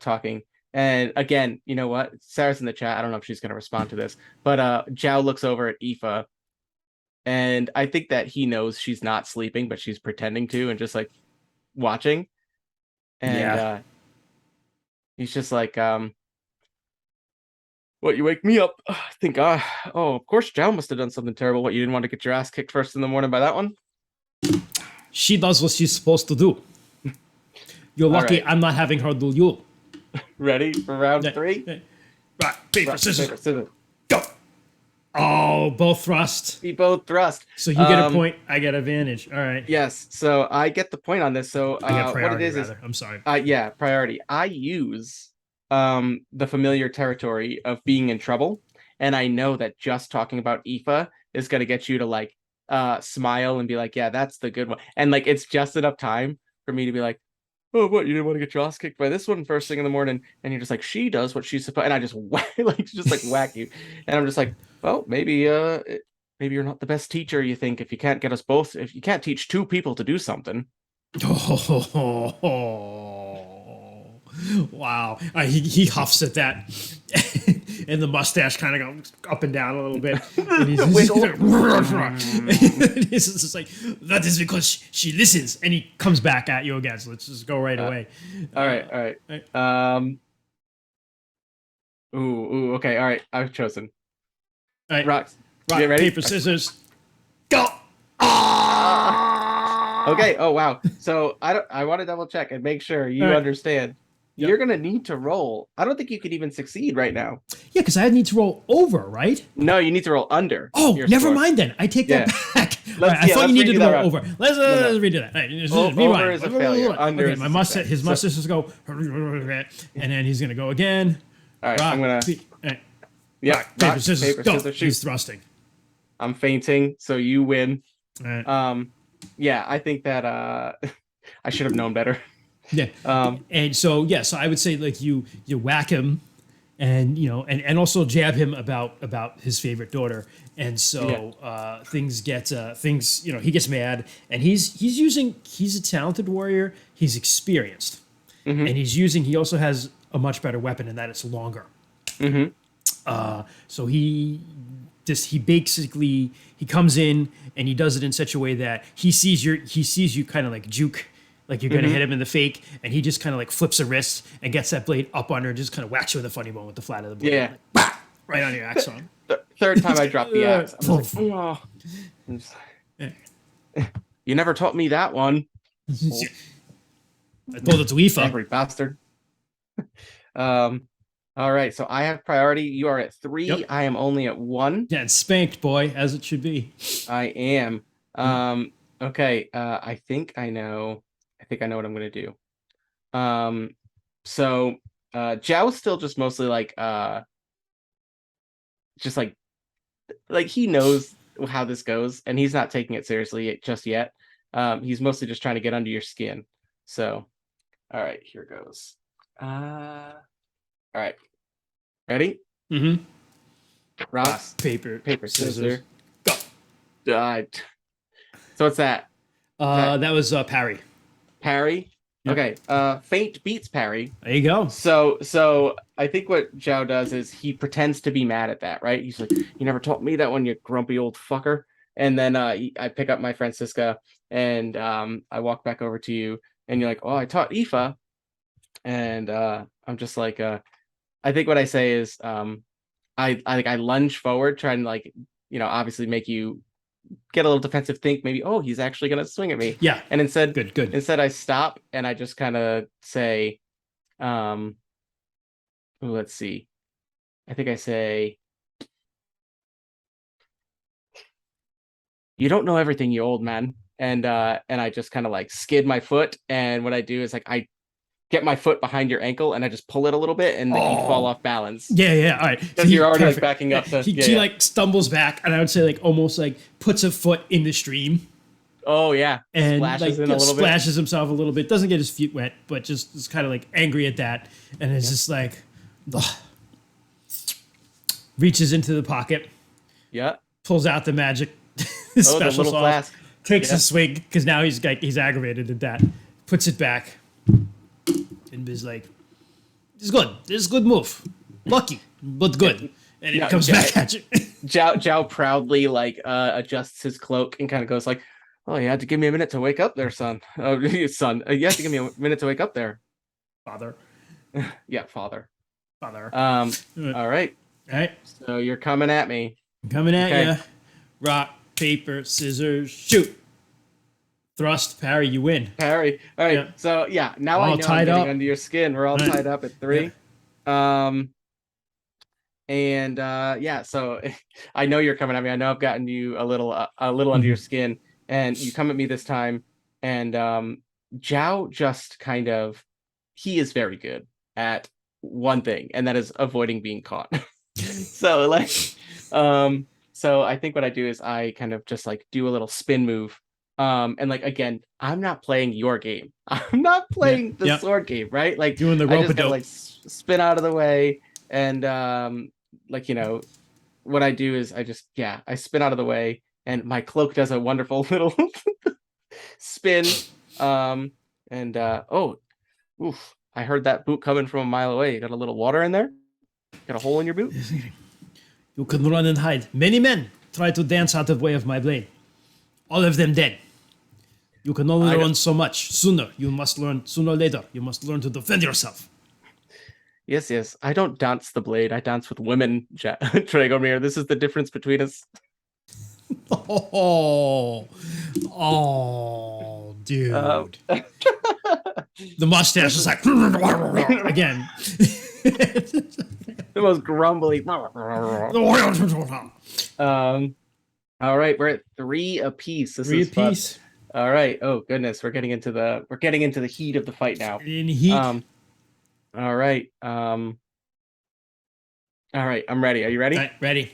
talking. And again, you know what? Sarah's in the chat. I don't know if she's going to respond to this, but Zhao looks over at Aoife, and I think that he knows she's not sleeping, but she's pretending to, and just like watching. And he's just like, what, you wake me up? I think, of course, Zhao must have done something terrible. What, you didn't want to get your ass kicked first in the morning by that one? She does what she's supposed to do. You're lucky right. I'm not having her do you. Ready for round 3? Rock, paper, scissors. Paper, scissors. Go. Oh, both thrust. We both thrust. So you get a point, I get advantage. All right. Yes, so I get the point on this. So I get priority, what it is I'm sorry. Yeah, priority. I use the familiar territory of being in trouble, and I know that just talking about Aoife is going to get you to like smile and be like, yeah, that's the good one. And like it's just enough time for me to be like, oh, what, you didn't want to get your ass kicked by this one first thing in the morning? And you're just like, she does what she's supposed, and I just whack you. And I'm just like, well, maybe you're not the best teacher you think if you can't get us both, if you can't teach 2 people to do something. Wow. He huffs at that. And the mustache kind of goes up and down a little bit. And he's just like, that is because she listens. And he comes back at you again. So let's just go right away. All right. Ooh, okay. All right. I've chosen. All right. Rock, ready? ready? Paper, scissors, go. Okay. Oh, wow. So I want to double check and make sure you understand. Yep. You're going to need to roll. I don't think you could even succeed right now. Yeah, because I need to roll over, right? No, you need to roll under. Oh, never mind then. I take that back. I thought you needed to go over. Let's redo that. Right, over is a failure. Under okay, his mustache go, and then he's going to go again. All right, I'm going to... Yeah, paper, scissors, shoot. He's thrusting. I'm fainting, so you win. Right. Yeah, I think that I should have known better. Yeah. And so I would say like you whack him, and and also jab him about his favorite daughter, and so things get he gets mad, and he's a talented warrior, he's experienced, and he also has a much better weapon in that it's longer. So he basically comes in and he does it in such a way that he sees you kind of like juke, like you're going to hit him in the fake, and he just kind of like flips a wrist and gets that blade up under and just kind of whacks you with a funny bone with the flat of the blade. Yeah. Like, bah! Right on your axon. The third time I dropped the axe, I was like, oh. You never taught me that one. I told it to Aoife. Angry bastard. All right, so I have priority. You are at 3. Yep. I am only at 1. Yeah, it's spanked, boy, as it should be. I am. Okay, I think I know. I think I know what I'm gonna do. So Zhao is still just mostly like just like he knows how this goes, and he's not taking it seriously just yet. He's mostly just trying to get under your skin. So, all right, here goes. All right, ready? Mm-hmm. Rocks, Paper, scissors, go. died. So what's that? That was parry. Parry. Yep. Okay. Feint beats parry. There you go. So I think what Zhao does is he pretends to be mad at that, right? He's like, "You never taught me that one, you grumpy old fucker." And then I pick up my Francisca and I walk back over to you, and you're like, "Oh, I taught Aoife," and I'm just like, I think what I say is, I lunge forward, trying to like, obviously make you get a little defensive, think maybe, oh, he's actually gonna swing at me. Yeah. And instead, good. Instead, I stop and I just kind of say, let's see. I think I say, "You don't know everything, you old man." And I just kind of like skid my foot, and what I do is like I get my foot behind your ankle and I just pull it a little bit, and like you fall off balance. Yeah. All right. Because you're already like backing up. He like stumbles back, and I would say like almost like puts a foot in the stream. Oh yeah, And splashes like in a little bit. splashes himself a little bit. Doesn't get his feet wet, but just is kind of like angry at that, and it's just like, ugh. Reaches into the pocket, Yeah. pulls out the magic The special little sauce, flask. takes a swig because now he's aggravated at that. Puts it back, and is like, "This is good. This is a good move. Lucky, but good." And it comes back at you. Zhao proudly like adjusts his cloak and kind of goes like, "Oh, you had to give me a minute to wake up there, son. Oh, son, you have to give me a minute to wake up there." Father. Yeah, father. All All right. So you're coming at me. Coming at you. Rock, paper, scissors, shoot. Thrust, parry, you win. Parry. All right. Yeah. So yeah, now All I know I'm tied getting up. under your skin. We're all Right. tied up at 3. And yeah, so I know you're coming at me. I know I've gotten you a little under your skin, and you come at me this time, and Zhao just kind of, he is very good at one thing, and that is avoiding being caught. So like so I think what I do is I kind of just like do a little spin move. And like again, I'm not playing your game. I'm not playing the sword game, right? Like doing the I just rope-a-dope. gotta like spin out of the way, and like what I do is I spin out of the way, and my cloak does a wonderful little spin. And oof, I heard that boot coming from a mile away. You got a little water in there? Got a hole in your boot? You can run and hide. Many men try to dance out of the way of my blade. All of them dead. You can only run so much. Sooner or later, you must learn to defend yourself. Yes. I don't dance the blade. I dance with women, Dragomir. This is the difference between us. Oh, dude. The mustache is like, again. The most grumbly. All right, we're at 3 apiece. This is fun. All right. Oh goodness, we're getting into the heat of the fight now. In heat. All right. All right. I'm ready. Are you ready? Right, ready.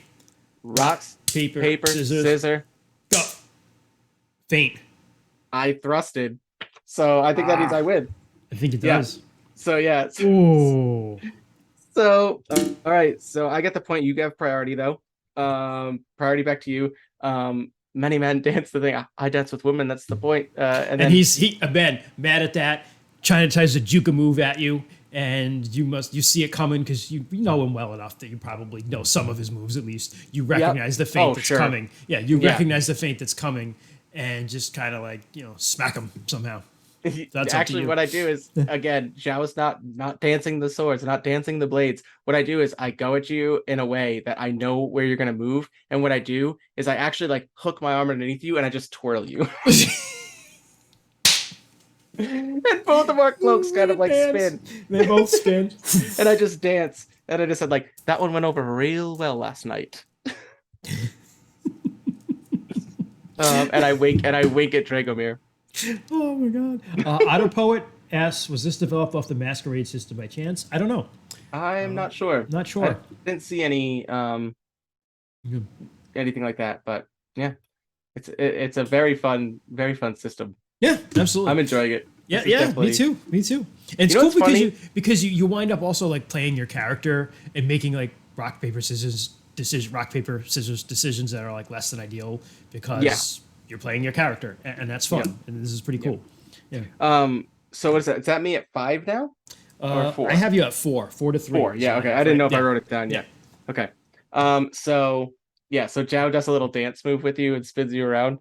Rocks, paper, scissors. Go. Feint. I thrusted, so I think that means I win. I think it does. Yeah. So yeah. Ooh. So all right. So I get the point. You have priority though. Priority back to you. Many men dance the thing. I dance with women. That's the point. And then he's mad at that. China tries to juke a move at you, and you see it coming because you know him well enough that you probably know some of his moves at least. You recognize the feint that's coming. Yeah, you recognize the feint that's coming, and just kind of like smack him somehow. That's actually what I do is, again, Zhao is not dancing the swords, not dancing the blades. What I do is I go at you in a way that I know where you're gonna move, and what I do is I actually like hook my arm underneath you and I just twirl you. And both of our cloaks kind of like Dance. spin. They both spin. And I just dance. And I just said, like, that one went over real well last night. And I wink at Dragomir. Oh my god. Otter Poet asks, was this developed off the Masquerade system by chance? I don't know. I'm not sure. Not sure. I didn't see any Yeah. anything like that, but yeah. It's a very fun system. Yeah, absolutely. I'm enjoying it. Yeah, This is yeah, definitely- me too. Me too. And it's You know cool what's because funny? you wind up also like playing your character and making like rock paper scissors decisions that are like less than ideal because you're playing your character and that's fun Yeah. and this is pretty cool. Yeah. So what is that? Is that me at 5 now? Or 4? I have you at 4 to 3. 4. Yeah, So okay. I didn't know if I yeah. wrote it down yet. Okay. So yeah, so Zhao does a little dance move with you and spins you around.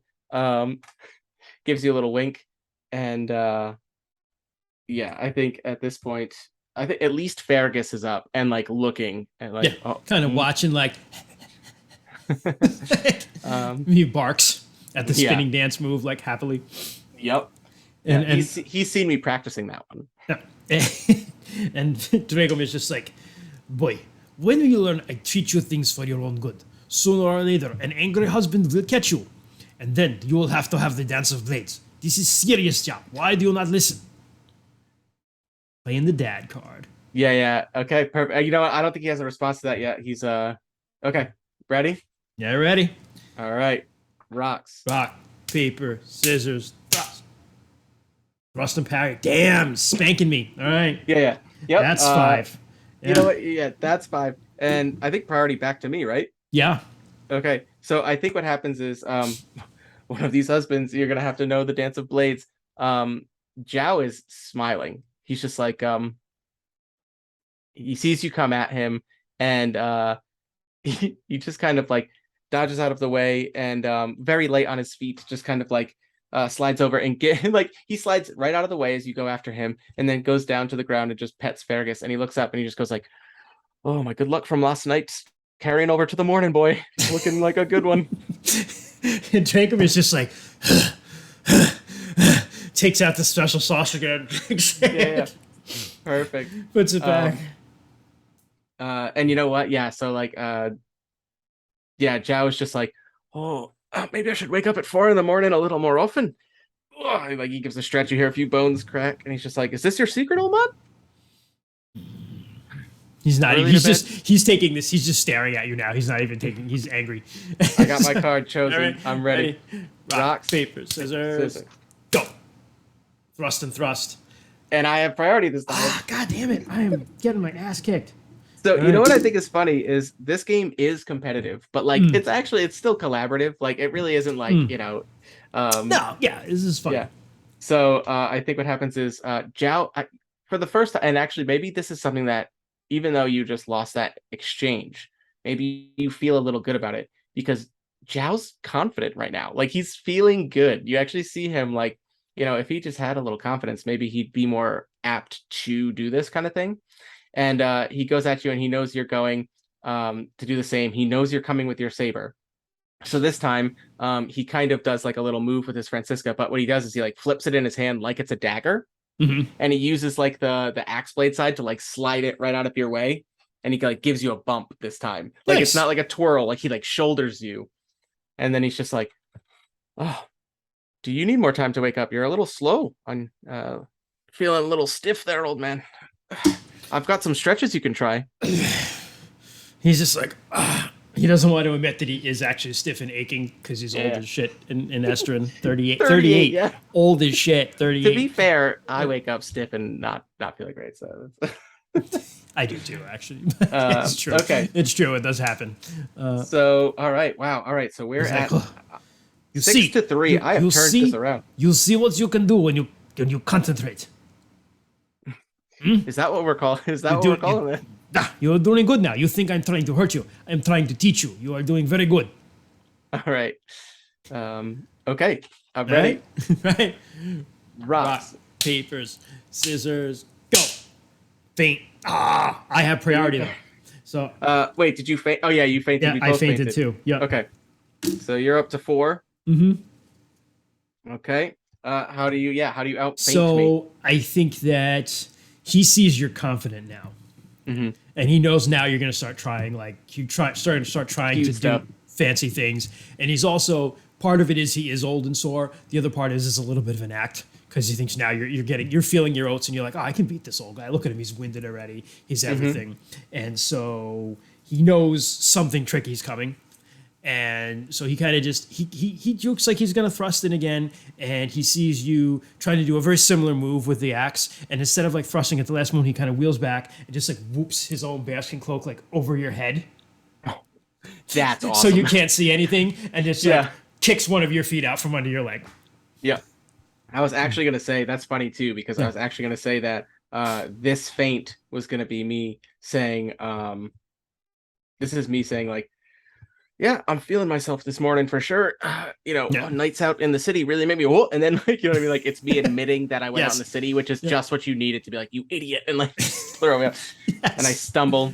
Gives you a little wink. And yeah, I think at this point, I think at least Fergus is up and like looking and like Kind of watching like um, he barks at the Yeah. spinning dance move like happily. Yep. And Yeah, he's seen me practicing that one. and Dragomir is just like, boy, when will you learn I treat you things for your own good? Sooner or later, an angry husband will catch you, and then you will have to have the dance of blades. This is serious job. Why do you not listen? Playing the dad card. Yeah. Okay, perfect. You know what? I don't think he has a response to that yet. He's okay. Ready? Yeah, ready? All right. Rocks. Rock, paper, scissors, thrust. Thrust and parry. Damn, spanking me. All right. Yeah. Yep. That's 5. You know what? Yeah, that's 5. And I think priority back to me, right? Yeah. Okay. So I think what happens is one of these husbands, you're gonna have to know the dance of blades. Zhao is smiling. He's just like he sees you come at him and he just kind of like dodges out of the way and very late on his feet, just kind of like slides over and get like he slides right out of the way as you go after him and then goes down to the ground and just pets Fergus and he looks up and he just goes like, oh, my good luck from last night carrying over to the morning, boy. Looking like a good one. And Jacob is just like takes out the special sauce again. Yeah. Perfect. Puts it back. And you know what? Yeah, so like yeah, Zhao is just like, oh, maybe I should wake up at 4 in the morning a little more often. Oh, like he gives a stretch, you hear a few bones crack, and he's just like, is this your secret, old man? He's not Really even, to he's taking this, he's just staring at you now. He's not even taking, he's angry. I got my card chosen. All right, I'm ready. Rock, Rocks, paper, scissors. Go. Thrust and thrust. And I have priority this time. Ah, God damn it. I am getting my ass kicked. So you know what I think is funny is this game is competitive, but like it's still collaborative. Like it really isn't like, you know. No, yeah, this is fun. Yeah. So I think what happens is Zhao, for the first time, and actually maybe this is something that even though you just lost that exchange, maybe you feel a little good about it because Zhao's confident right now. Like he's feeling good. You actually see him like, you know, if he just had a little confidence, maybe he'd be more apt to do this kind of thing. And he goes at you and he knows you're going to do the same. He knows you're coming with your saber. So this time he kind of does like a little move with his Francisca, but what he does is he like flips it in his hand like it's a dagger. And he uses like the axe blade side to like slide it right out of your way. And he like gives you a bump this time. Like It's not like a twirl, like he like shoulders you. And then he's just like, oh, do you need more time to wake up? You're a little slow on feeling a little stiff there, old man. I've got some stretches you can try. He's just like, he doesn't want to admit that he is actually stiff and aching because he's old as shit. In Esteren, 38. Yeah. Old as shit, 38. To be fair, I wake up stiff and not feeling great. So I do too, actually. It's true. Okay. It's true. It does happen. So, all right. Wow. All right. So we're at You 6 to 3. I have turned this around. You'll see what you can do when you concentrate. Is that what we're calling? Is that what we're calling it? You're doing good now. You think I'm trying to hurt you. I'm trying to teach you. You are doing very good. All right. Okay. I'm ready. Right? Rocks. Rock, papers, scissors, go. Faint. I have priority though. So Wait, did you faint? Oh yeah, you fainted. yeah, We I both fainted too. Yeah. Okay. So you're up to 4. Mm-hmm. Okay. How do you outfaint me? So I think that he sees you're confident now, Hmm. and he knows now you're going to start trying, like start trying Cute to stuff. do fancy things. And he's also, part of it is he is old and sore. The other part is it's a little bit of an act because he thinks now you're feeling your oats and you're like, oh, I can beat this old guy. Look at him, he's winded already. He's Hmm. everything, and so he knows something tricky's coming. And so he kind of just he jokes like he's gonna thrust in again, and he sees you trying to do a very similar move with the axe, and instead of like thrusting at the last moment, he kind of wheels back and just like whoops his own bearskin cloak like over your head, That's so you awesome. can't see anything, and just like Yeah. kicks one of your feet out from under your leg. Yeah. I was actually gonna say that's funny too, because I Yeah. was actually gonna say that this feint was gonna be me saying, this is me saying like, yeah, I'm feeling myself this morning for sure. Yeah. Nights out in the city really made me whoa, and then like you know what I mean, like it's me admitting that I went out in the Yes. city, which is Yeah. just what you needed to be like, you idiot, and like throw me up. And I Yes. stumble.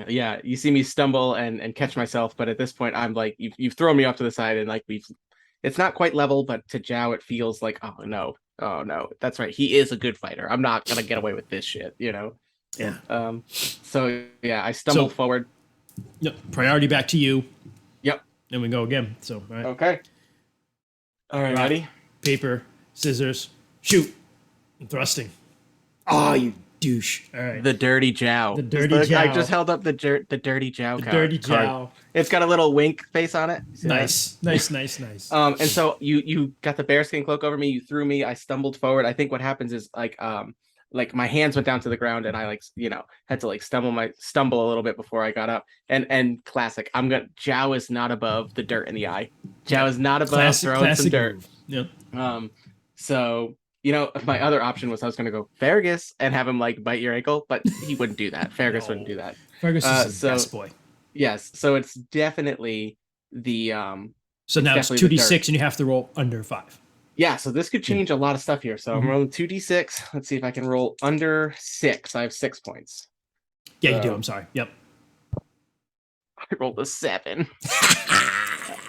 Yeah, you see me stumble and catch myself, but at this point I'm like you've thrown me off to the side, and like we've it's not quite level, but to Zhao it feels like, oh no, oh no, that's right, he is a good fighter, I'm not gonna get away with this shit. Yeah. So yeah, I stumble So forward. yep, priority back to you, Yep. and we go again. So all right, Okay. All right, rock, ready? paper, scissors, shoot. I'm thrusting. Oh, you douche. All right. The dirty Zhao. The dirty Look, I Zhao. just held up the dirty Zhao The card. dirty Jow. It's got a little wink face on it. See that? Nice. Nice, nice, nice. And so you got the bearskin cloak over me, you threw me, I stumbled forward. I think what happens is like my hands went down to the ground, and I like had to like stumble a little bit before I got up. And classic, Zhao is not above the dirt in the eye. Zhao is not above throwing some dirt. Move. Yep. So my other option was I was gonna go Fergus and have him like bite your ankle, but he wouldn't do that. Fergus wouldn't do that. Fergus is the So best boy. yes, so it's definitely the So now it's definitely the 2d6 and you have to roll under 5. yeah, so this could change a lot of stuff here. So I'm rolling 2d6. Let's see if I can roll under 6. I have 6 points. Yeah, you do. So I'm sorry. Yep. I rolled a 7.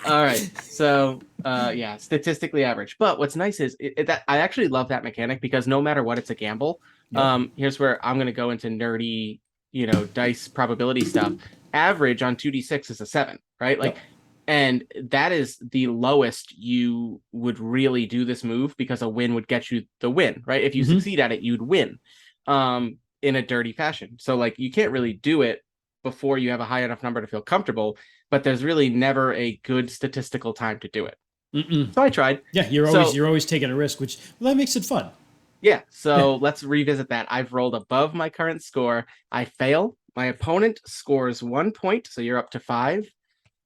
All right. So yeah, statistically average. But what's nice is that I actually love that mechanic, because no matter what, it's a gamble. Yep. Here's where I'm gonna go into nerdy, dice probability stuff. Average on 2d6 is a 7, right? Like, Yep. and that is the lowest you would really do this move, because a win would get you the win, right? If you succeed at it, you'd win in a dirty fashion. So like you can't really do it before you have a high enough number to feel comfortable, but there's really never a good statistical time to do it. Mm-mm. So I tried. Yeah, you're always taking a risk, which, well, that makes it fun. Yeah, so let's revisit that. I've rolled above my current score. I fail. My opponent scores 1 point, so you're up to 5.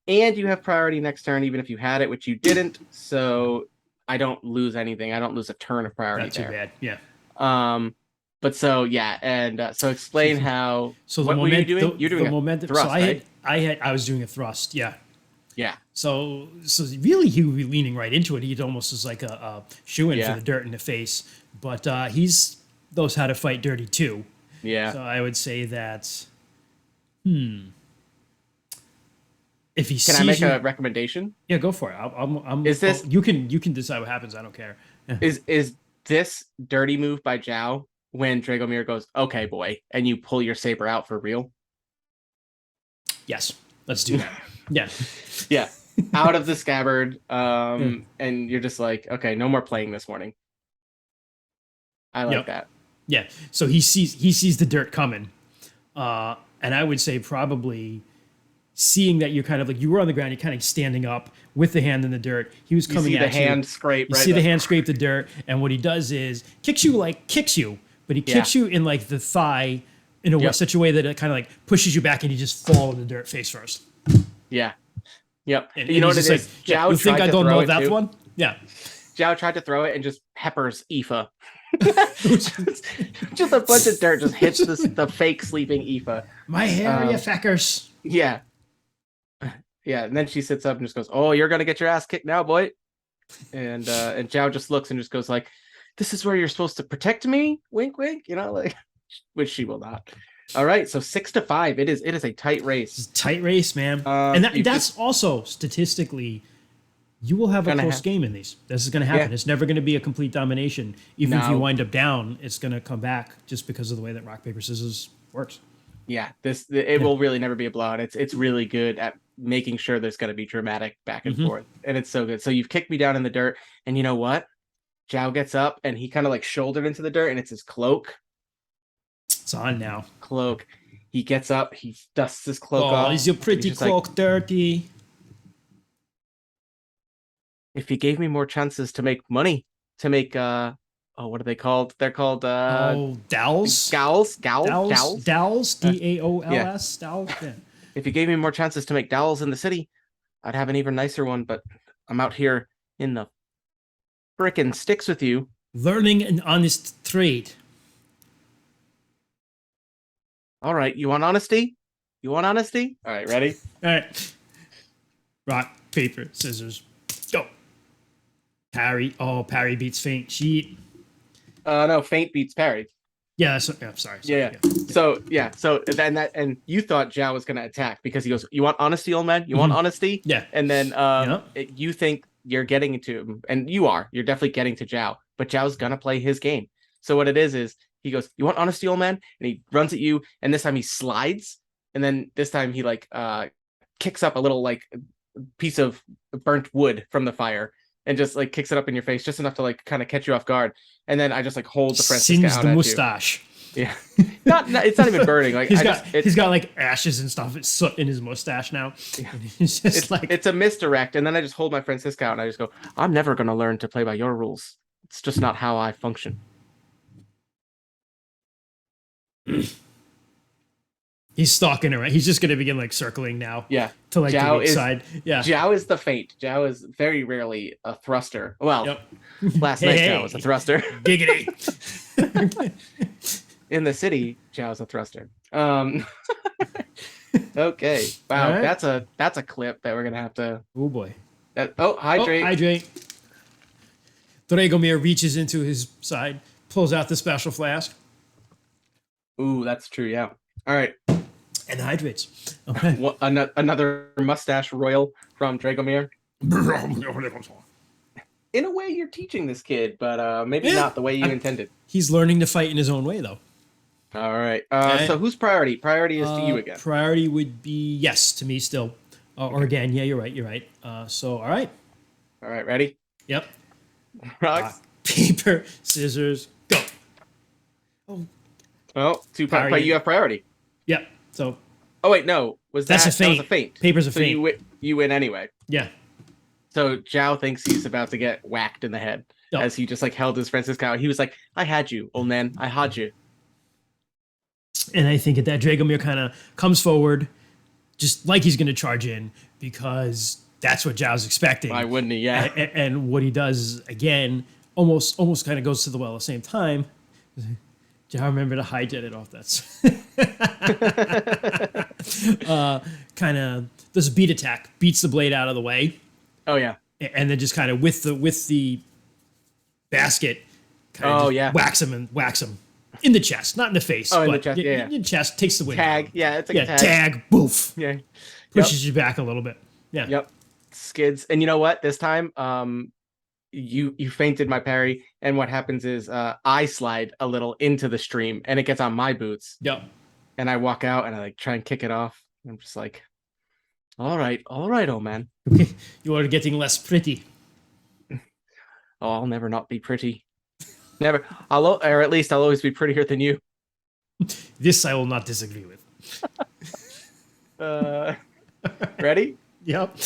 And you have priority next turn, even if you had it, which you didn't. So I don't lose anything. I don't lose a turn of priority. Not too bad. Yeah. But so yeah, and so explain how. So what were you doing? You're doing the a momentum. thrust, So right? I was doing a thrust. Yeah. Yeah. So really, he would be leaning right into it. He'd almost as like a shoe in Yeah. for the dirt in the face. But he's knows how to fight dirty too. Yeah. So I would say that. If he Can sees I make you, a recommendation? yeah, go for it. Is this- you can decide what happens. I don't care. Yeah. Is this dirty move by Zhao when Dragomir goes, okay, boy, and you pull your saber out for real? Yes, let's do that. Yeah. Yeah. Out of the scabbard. And you're just like, okay, no more playing this morning. I like Yep. that. Yeah. So he sees the dirt coming. And I would say probably seeing that you're kind of like, you were on the ground, you're kind of standing up with the hand in the dirt. He was You coming see at the you. hand scrape, You right? see the hand scrape the dirt, and what he does is kicks you, but he kicks you in like the thigh in a such a way that it kind of like pushes you back, and you just fall in the dirt face first. Yeah. Yep. And you know what it he's is? just like, yeah, Zhao you think tried I to don't throw know it that too. one? Yeah. Zhao tried to throw it and just peppers Aoife. Just a bunch of dirt just hits the fake sleeping Aoife. My hair, you feckers. Yeah. Yeah, and then she sits up and just goes, "Oh, you're gonna get your ass kicked now, boy." And Zhao just looks and just goes like, "This is where you're supposed to protect me." Wink, wink. Like, which she will not. All right, so 6-5. It is a tight race. It's a tight race, man. You And that's also statistically, you will have a Gonna close have game in these. This is going to happen. yeah. It's never going to be a complete domination. Even if you No. wind up down, it's going to come back just because of the way that rock paper scissors works. Yeah, it Yeah. will really never be a blowout. It's really good at making sure there's going to be dramatic back and Hmm. forth, and it's so good. So you've kicked me down in the dirt, and you know what? Zhao gets up and he kind of like shouldered into the dirt, and it's his cloak. It's on now. Cloak. He gets up, he dusts his cloak Oh, off. is your And he's pretty just like, cloak dirty? if he gave me more chances to make money, to make oh, what are they called? They're called Oh, dowels? gals. Dowels? Uh, yeah. DAOLS? Dowels? Yeah. If he gave me more chances to make dowels in the city, I'd have an even nicer one. But I'm out here in the frickin' sticks with you. Learning an honest trade. All right, you want honesty? You want honesty? All right, ready? All right. Rock, paper, scissors, go. Parry. Oh, parry beats feint. Cheat. No, feint beats parry. Yeah, sorry. Yeah. So and you thought Zhao was gonna attack because he goes, "You want honesty, old man? You want honesty?" Yeah. And then Yeah. you think you're getting into him, and you are. You're definitely getting to Zhao, but Zhao's gonna play his game. So what it is he goes, "You want honesty, old man?" And he runs at you, and this time he slides, and then this time he like kicks up a little like piece of burnt wood from the fire and just like kicks it up in your face just enough to like kind of catch you off guard. And then I just like hold the Francisca Sings out the at mustache. you. Yeah. Not it's not even burning. Like he's got like ashes and stuff. It's soot in his mustache now. Yeah. It's just it's a misdirect, and then I just hold my Francisca out and I just go, I'm never gonna learn to play by your rules. It's just not how I function. he's stalking around. He's just gonna begin like circling now. Yeah. To like Zhao the weak is side. Yeah. Zhao is the feint. Zhao is very rarely a thruster. Well, Yep. last night Zhao was a thruster. Giggity. In the city, Zhao's a thruster. Okay. Wow, right. that's a clip that we're gonna have to. Oh boy. Hydrate. Oh, hydrate. Dragomir reaches into his side, pulls out the special flask, Ooh, that's true. Yeah. All right. and hydrates. Okay. Another mustache royal from Dragomir. In a way, you're teaching this kid, but maybe not the way you intended. He's learning to fight in his own way, though. All right. So who's priority? Priority is to you again. Priority would be yes to me still, or again. Yeah, you're right. You're right. So all right. All right. Ready? Yep. Rocks. Paper, scissors, go. Oh, but you have priority. Yep. So. Oh wait, no. That's a feint. That was a feint. Paper's a so feint. You win anyway. Yeah. So Zhao thinks he's about to get whacked in the head as he just like held his Francisco out. He was like, "I had you, old man. I had you." And I think that Dragomir kind of comes forward, just like he's going to charge in, because that's what Zhao's expecting. Why wouldn't he? Yeah. And what he does again, almost kind of goes to the well at the same time. Zhao, remember to hijack it off. That's kind of does a beat attack, beats the blade out of the way. Oh yeah. And then just kind of with the basket, kind of whacks him in the chest, not in the face. Oh, in but the chest. Yeah. In the chest, takes the wind. Tag. Yeah, it's like a tag. Tag. Boof. Yeah. Pushes you back a little bit. Yeah. Yep. Skids. And you know what? This time, you feinted my parry, and what happens is I slide a little into the stream, and it gets on my boots. Yep. And I walk out, and I like try and kick it off. I'm just like, all right, old man. You are getting less pretty. Oh, I'll never not be pretty. Never. Or at least I'll always be prettier than you. This I will not disagree with. Ready? Yep.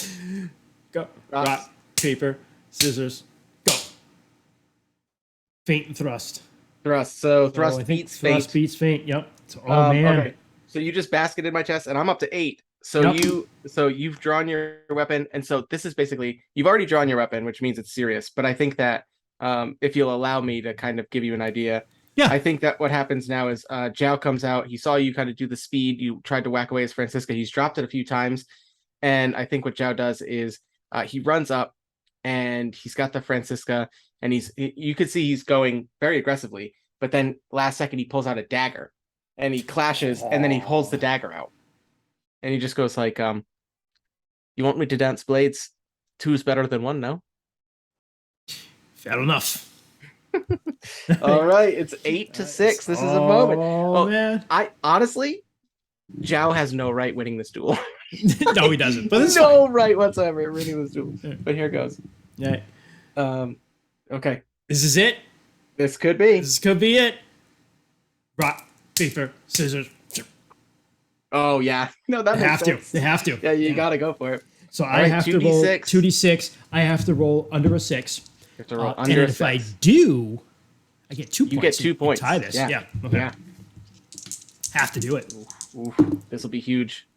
Go. Rock, paper, scissors, go. Feint and thrust. Thrust. So thrust beats feint. Thrust beats feint. Yep. So, man. Okay. So you just basketed my chest, and I'm up to 8. So you've drawn your weapon, and so this is basically you've already drawn your weapon, which means it's serious. But I think that if you'll allow me to kind of give you an idea, I think that what happens now is Zhao comes out. He saw you kind of do the speed. You tried to whack away his Francisca. He's dropped it a few times, and I think what Zhao does is he runs up, and he's got the Francisca, and you could see he's going very aggressively. But then last second he pulls out a dagger, and he clashes, and then he pulls the dagger out. And he just goes like, you want me to dance blades? Two's better than one, no? Fair enough. All right, it's 8-6. This is a moment. Oh man. I honestly, Zhao has no right winning this duel. No, he doesn't. But it's no fine. right whatsoever at winning this duel. But here goes. Yeah. Okay. This is it. This could be. This could be it. Rock, paper, scissors. Oh yeah. No, that They makes have sense. to. They have to. Yeah, you gotta go for it. So All I right, have to roll 2d6. 2d6. I have to roll under a 6. You have to roll And under a if I 6. do, I get 2 points. You get 2 points. Tie this. Yeah. Okay. Yeah. Have to do it. Oof. This will be huge.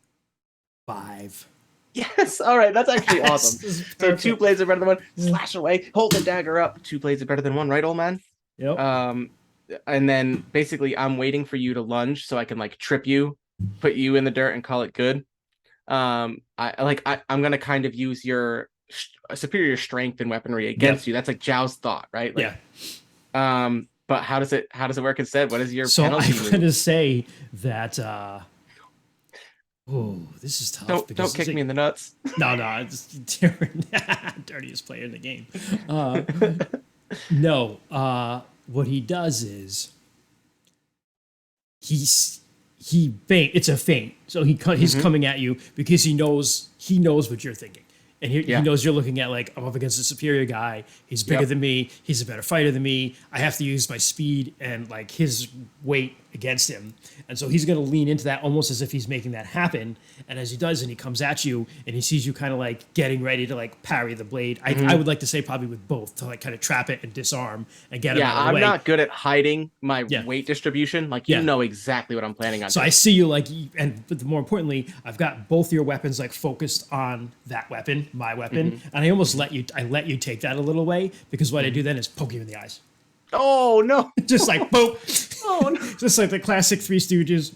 5. Yes. All right. That's actually Yes, awesome. this is So perfect. 2 blades are better than one. Slash away. Hold the dagger up. 2 blades are better than one, right, old man? Yep. And then basically I'm waiting for you to lunge so I can like trip you, put you in the dirt, and call it good. I'm gonna kind of use your superior strength and weaponry against you. That's like Zhao's thought, right? Like, yeah. But how does it work instead? What is your So penalty? I'm going to say that. Oh, this is tough. Don't kick me in the nuts. No, it's dirtiest player in the game. No, what he does is he feint. It's a feint. So he's coming at you because he knows what you're thinking. And he knows you're looking at like, I'm up against a superior guy. He's bigger than me. He's a better fighter than me. I have to use my speed and like his weight against him. And so he's going to lean into that almost as if he's making that happen. And as he does, and he comes at you and he sees you kind of like getting ready to like parry the blade. I would like to say probably with both to like kind of trap it and disarm and get him out of the way. I'm not good at hiding my weight distribution. Like you know exactly what I'm planning on. So doing. I see you like, but more importantly, I've got both your weapons like focused on that weapon, my weapon, and I almost let you take that a little way because what I do then is poke you in the eyes. Oh no! Just like boom. Oh no! Just like the classic Three Stooges.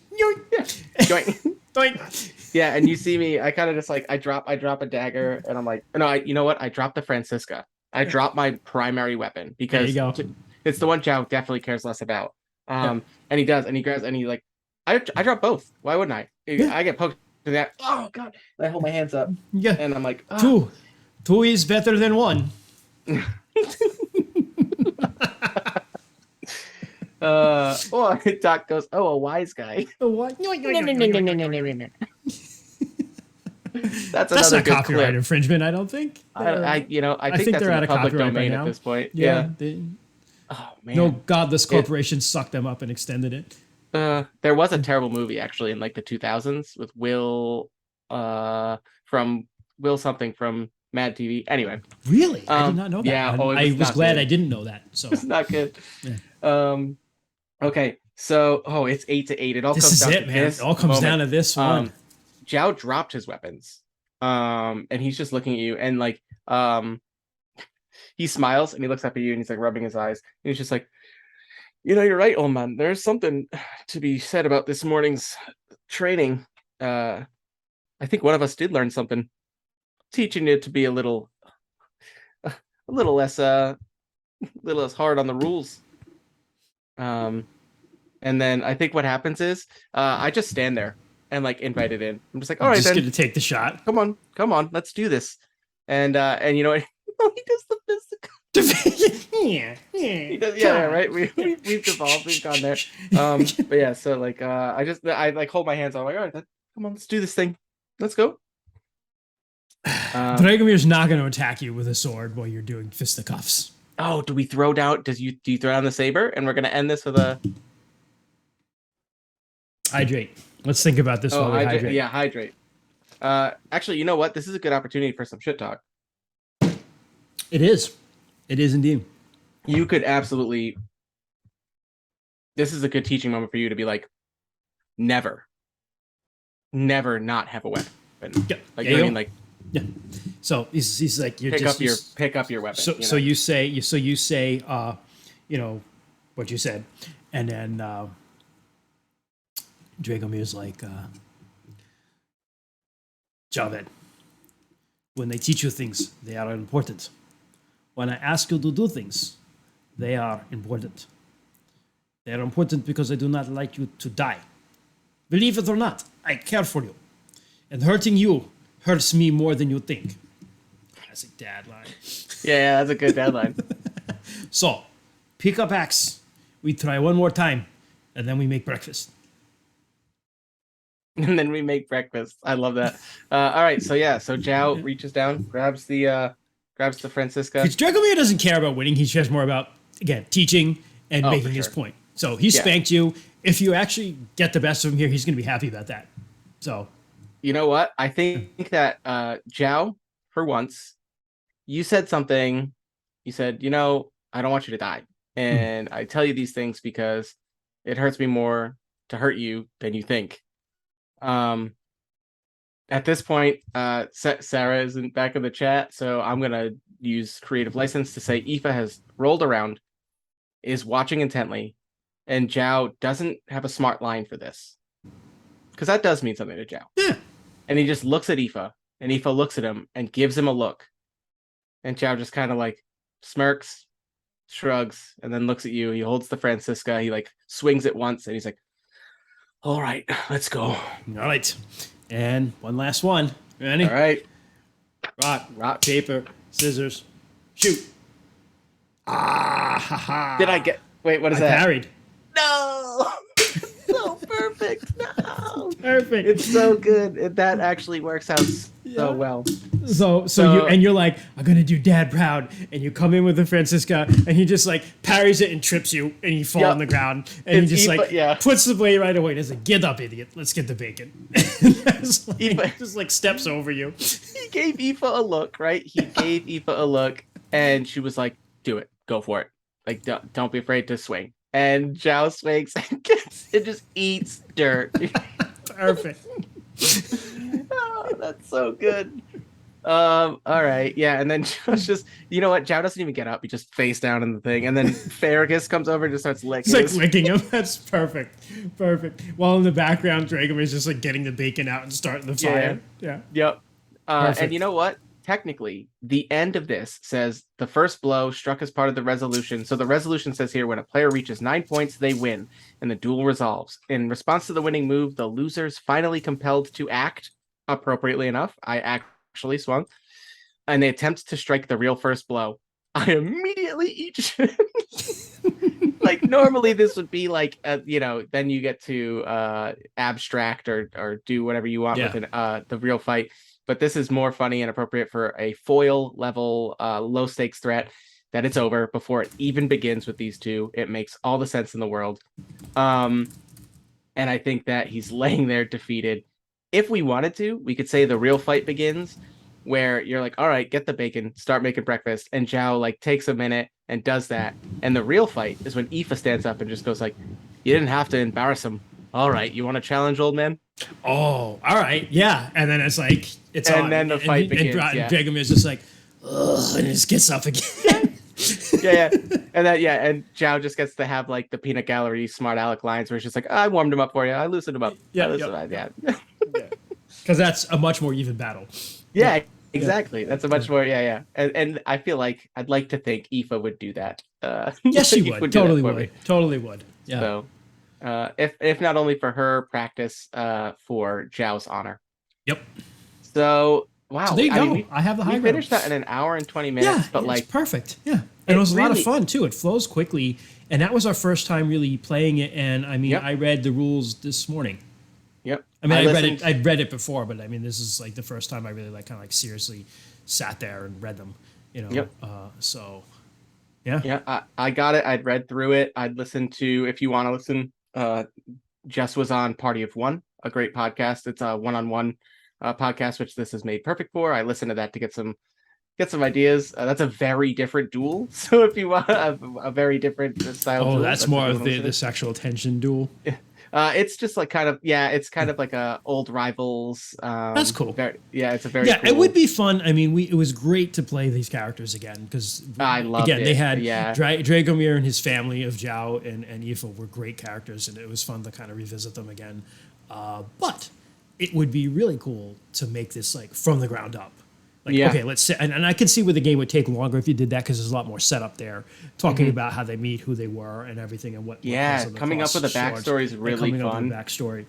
Doink. Doink. Yeah, and you see me. I kind of just like I drop a dagger, and I'm like, no, you know what? I dropped the Francisca. I dropped my primary weapon because it's the one Zhao definitely cares less about. And he does, and he grabs, and he like, I drop both. Why wouldn't I? I get poked to that. Oh god! And I hold my hands up. Yeah. And I'm like, oh. Two is better than one. Doc goes, oh, a wise guy. What? No. That's not good copyright clip. Infringement, I don't think. I think that's they're in out the of public copyright domain by now. at this point. Yeah. Oh man. No godless corporation sucked them up and extended it. There was a terrible movie actually in like the 2000s with Will something from Mad TV. Anyway. Really? I did not know that. Yeah. I was glad good. I didn't know that. So it's not good. Yeah. Okay. So it's 8-8. It all comes down to man. this. It all comes down to this one. Zhao dropped his weapons. And he's just looking at you and like he smiles and he looks up at you and he's like rubbing his eyes. And he's just like, you're right, old man. There's something to be said about this morning's training. I think one of us did learn something. Teaching you to be a little less hard on the rules. And then I think what happens is I just stand there and like invite it in. I'm just like, all right, just then gonna take the shot. Come on, let's do this. And you know what? He does the physical. He does, right. We've devolved. We've gone there. But yeah, so like I like hold my hands on. I'm like, all right, then, come on, let's do this thing. Let's go. Dragomir's not going to attack you with a sword while you're doing fisticuffs. Oh, do we throw down? Do you throw down the saber? And we're going to end this with a hydrate. Let's think about this while we hydrate. Yeah, hydrate. Actually, you know what? This is a good opportunity for some shit talk. It is. It is indeed. You could absolutely. This is a good teaching moment for you to be like, never not have a weapon. Yeah. Like, you know what I mean? Like, yeah. So he's like, you pick up your weapon. So you say, you know, what you said, and then Dragomir's like, Jaoved, when they teach you things, they are important. When I ask you to do things, they are important. They are important because I do not like you to die. Believe it or not, I care for you. And hurting you hurts me more than you think. classic dad line. Yeah, that's a good deadline. So, pick up axe. We try one more time, and then we make breakfast. And then we make breakfast. I love that. All right, so yeah, so Zhao reaches down, grabs the Francisca. Because Dragomir doesn't care about winning. He cares more about, again, teaching and Oh, making for his sure. point. So he spanked you. If you actually get the best of him here, he's going to be happy about that. So, You know what? I think that Zhao, for once, you said something. You said, I don't want you to die. And I tell you these things because it hurts me more to hurt you than you think. Um, at this point, Sarah isn't back in the chat, so I'm gonna use creative license to say Aoife has rolled around, is watching intently, and Zhao doesn't have a smart line for this. Because that does mean something to Zhao. yeah. And he just looks at Aoife, and Aoife looks at him and gives him a look. And Zhao just kind of like smirks, shrugs, and then looks at you. He holds the Francisca, he like swings it once, and he's like, all right, let's go. All right. And one last one. Ready? All right. Rock, paper, scissors, shoot. Ah, ha, ha. Did I get... Wait, what is I that? parried. No! So perfect. No. Perfect. It's so good. That actually works out so well. So you're like, I'm gonna do dad proud, and you come in with the Francisca, and he just like parries it and trips you, and you fall on the ground, and he just puts the blade right away. And he's like, get up, idiot, let's get the bacon. Just like steps over you. He gave Aoife a look, right? He gave Aoife a look, and she was like, do it, go for it. Like, don't be afraid to swing. And Zhao swings and it just eats dirt. Perfect. Oh, that's so good. All right, yeah, and then just you know what? Zhao doesn't even get up; he just face down in the thing, and then Farragus comes over and just starts licking. It's like licking him. That's perfect. While in the background, Dragomir is just like getting the bacon out and starting the fire. Yeah. Yep. And you know what? Technically, the end of this says the first blow struck as part of the resolution. So the resolution says here, when a player reaches 9 points, they win, and the duel resolves. In response to the winning move, the loser's finally compelled to act. Appropriately enough, I actually swung, and they attempt to strike the real first blow. I immediately eat. Like normally this would be like, then you get to abstract or do whatever you want with the real fight. But this is more funny and appropriate for a foil level, low stakes threat that it's over before it even begins with these two. It makes all the sense in the world. And I think that he's laying there defeated. If we wanted to, we could say the real fight begins where you're like, all right, get the bacon, start making breakfast. And Zhao like takes a minute and does that. And the real fight is when Aoife stands up and just goes like, you didn't have to embarrass him. All right, you want to challenge, old man? Oh, all right, yeah. And then it's like it's and on. Then the fight begins. And Dragomir's just like, ugh, and he just gets up again. yeah. And Zhao just gets to have like the peanut gallery smart aleck lines where it's just like, I warmed him up for you, I loosened him up. Yeah. Because that's a much more even battle. Yeah, exactly. That's a much more And I feel like I'd like to think Aoife would do that. Yes, she would. Totally would. Yeah. So if not only for her practice, for Zhao's honor. Yep. So wow. So there you go. I have the high ground. We finished that in an hour and 20 minutes, but like it's perfect. Yeah. And it was a lot of fun too. It flows quickly. And that was our first time really playing it. And I mean, I read the rules this morning. Yep. I mean, I'd read it before, but I mean, this is like the first time I really like kind of like seriously sat there and read them, Yep. So yeah. Yeah. I got it. I'd read through it. I'd listened to, if you want to listen, Jess was on Party of One, a great podcast. It's a one-on-one podcast, which this is made perfect for. I listened to that to get some ideas. That's a very different duel. So if you want a very different style duel. That's more of the sexual tension duel. It's just like it's kind of like a old rivals. That's cool. It's a very cool. It would be fun. I mean, it was great to play these characters again because I love it. They had Dragomir and his family of Zhao and Aoife were great characters, and it was fun to kind of revisit them again. But it would be really cool to make this like from the ground up. Like, okay, let's say, and I can see where the game would take longer if you did that because there's a lot more setup there, talking about how they meet, who they were, and everything, and what. Coming up with a backstory is really fun. Coming up with a backstory,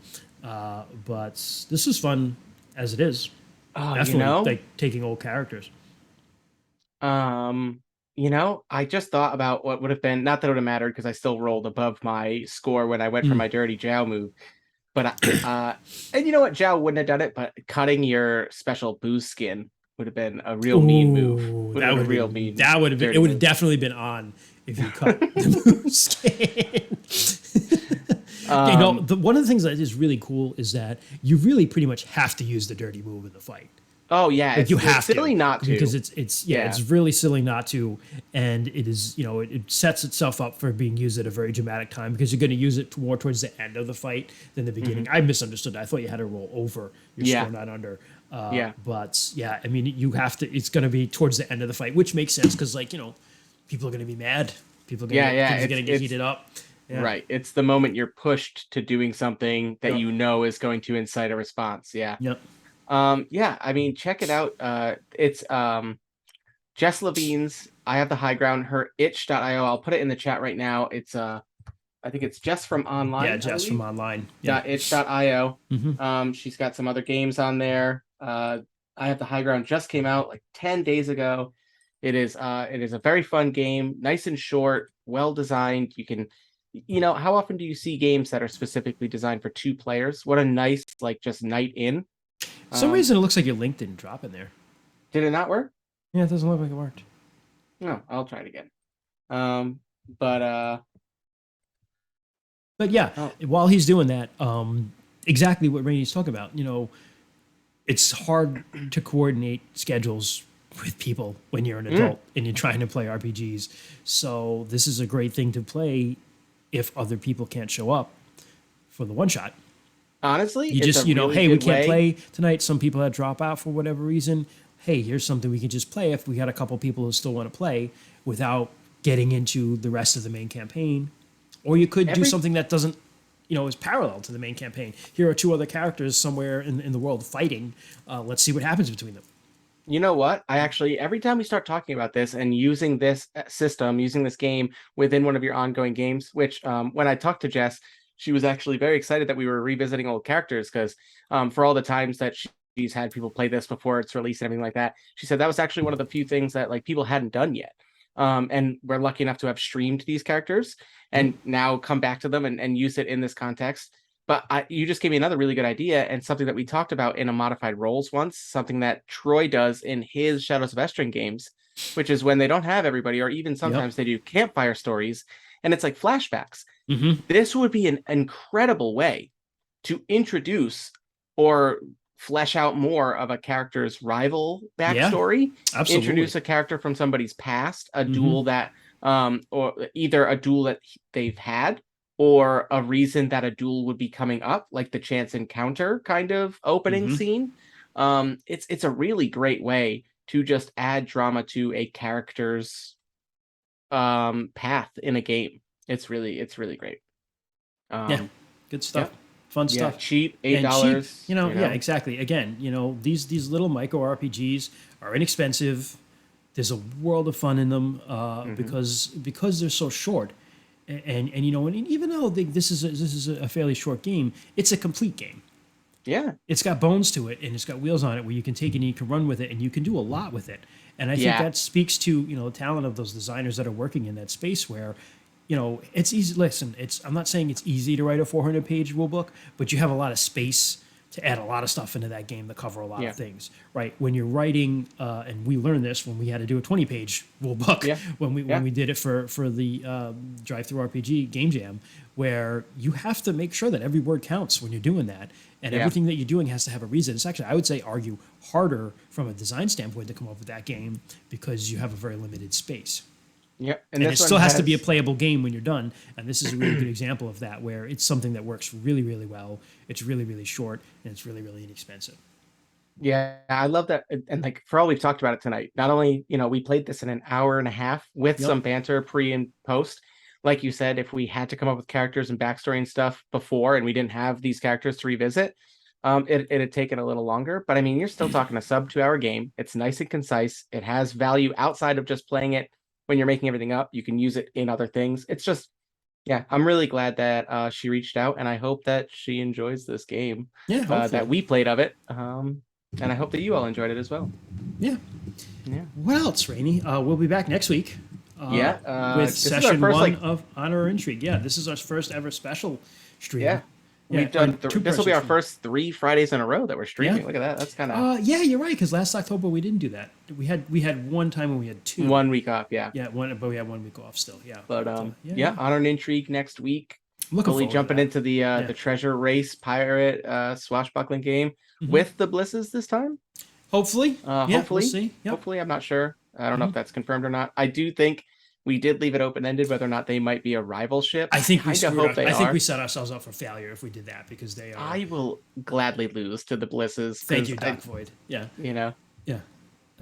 but this is fun as it is. Oh, definitely like taking old characters. Um, I just thought about what would have been, not that it would have mattered because I still rolled above my score when I went for Mm. my dirty Jow move. But and you know what, Jow wouldn't have done it, but cutting your special boost skin would have been a real mean move. Ooh, Would have been a real mean that would have been, it dirty would have move. definitely been on if you cut the move skin. Um, One of the things that is really cool is that you really pretty much have to use the dirty move in the fight. oh yeah, Like you it's have to, silly not because to. Yeah. it's really silly not to, and it is, it sets itself up for being used at a very dramatic time because you're going to use it more towards the end of the fight than the beginning. I misunderstood that. I thought you had to roll over your Yeah. score, not under. Yeah. But yeah, I mean, you have to. It's going to be towards the end of the fight, which makes sense because, like, people are going to be mad. Yeah. People are going to get heated up. Yeah. Right. It's the moment you're pushed to doing something that Yep. you know is going to incite a response. Yeah. Yep. Yeah, I mean, check it out. It's Jess Levin's I Have the High Ground, her itch.io. I'll put it in the chat right now. It's I think it's Jess from Yeah, online, I Jess from believe. online. Yeah. .itch.io. Mm-hmm. She's got some other games on there. I Have the High Ground just came out like 10 days ago. It is a very fun game, nice and short, well designed. You can, how often do you see games that are specifically designed for two players? What a nice, like, just night in. For some reason, it looks like your link didn't drop in there. Did it not work? Yeah, it doesn't look like it worked. No, I'll try it again. But But yeah, oh, while he's doing that, exactly what Rainey's talking about. It's hard to coordinate schedules with people when you're an adult and you're trying to play RPGs. So this is a great thing to play if other people can't show up for the one shot. honestly, You it's just, a really hey, we good can't way. play tonight. Some people had drop out for whatever reason. Hey, here's something we can just play if we had a couple people who still want to play without getting into the rest of the main campaign. Or you could do Every something that doesn't, is parallel to the main campaign. Here are two other characters somewhere in the world fighting. Let's see what happens between them. You know what? I actually, every time we start talking about this and using this system, using this game within one of your ongoing games, which when I talked to Jess, she was actually very excited that we were revisiting old characters because for all the times that she's had people play this before its release and everything like that, she said that was actually one of the few things that like people hadn't done yet. And we're lucky enough to have streamed these characters and now come back to them and use it in this context. But you just gave me another really good idea and something that we talked about in a modified roles once, something that Troy does in his Shadows of Esteren games, which is when they don't have everybody, or even sometimes they do campfire stories, and it's like flashbacks. Mm-hmm. This would be an incredible way to introduce or flesh out more of a character's rival Yeah, backstory, absolutely. introduce a character from somebody's past, a Mm-hmm. duel that or either a duel that they've had or a reason that a duel would be coming up, like the chance encounter kind of opening Mm-hmm. scene. It's a really great way to just add drama to a character's path in a game. It's really great. Yeah, good stuff. Yeah. Fun Yeah, stuff. cheap, And $8. cheap, yeah, exactly. Again, these little micro RPGs are inexpensive. There's a world of fun in them because they're so short, and even though this is a fairly short game, it's a complete game. Yeah. It's got bones to it and it's got wheels on it where you can take it and you can run with it and you can do a lot with it. And I think Yeah. that speaks to the talent of those designers that are working in that space where it's easy. Listen, I'm not saying it's easy to write a 400-page rule book, but you have a lot of space to add a lot of stuff into that game to cover a lot Yeah. of things, right? When you're writing, and we learned this when we had to do a 20-page rule book Yeah. when Yeah. we did it for the Drive-Through RPG Game Jam, where you have to make sure that every word counts when you're doing that, and Yeah. everything that you're doing has to have a reason. It's actually, I would say, argue harder from a design standpoint to come up with that game because you have a very limited space. Yeah. And it this one still has to be a playable game when you're done. And this is a really good example of that, where it's something that works really, really well. It's really, really short, and it's really, really inexpensive. Yeah, I love that. And like for all we've talked about it tonight, not only, we played this in an hour and a half with Yep. some banter pre and post. Like you said, if we had to come up with characters and backstory and stuff before and we didn't have these characters to revisit, it had taken a little longer. But I mean, you're still talking a sub 2 hour game. It's nice and concise. It has value outside of just playing it when you're making everything up. You can use it in other things. It's just, yeah, I'm really glad that she reached out, and I hope that she enjoys this game Yeah, hopefully. that we played of it. And I hope that you all enjoyed it as well. Yeah. Yeah. What else, Rainey? We'll be back next week Yeah. with This is our session first one like of Honor or Intrigue. Yeah, this is our first ever special stream. yeah. Yeah, We've or done this will be two-person our stream. first 3 Fridays in a row that we're Yeah. streaming. Look at that. That's kind of Yeah, you're right. Because last October we didn't do that. We had one time when we had two. 1 week off. Yeah. Yeah, one, but we had 1 week off still. Yeah, But yeah, yeah, Honor and Intrigue next week. I'm looking Fully forward to jumping that. into Yeah. the treasure race pirate swashbuckling game Mhm. with the blisses this time. Hopefully, yeah, Hopefully, we'll see. Yep. hopefully, I'm not sure. I don't know Mhm. if that's confirmed or not. I do think we did leave it open ended whether or not they might be a rival ship. I think we Kind of screwed hope up. they I think are. we set ourselves up for failure if we did that because they are. I will gladly lose to the blisses. Thank you, Doc Void. Yeah, You know, yeah,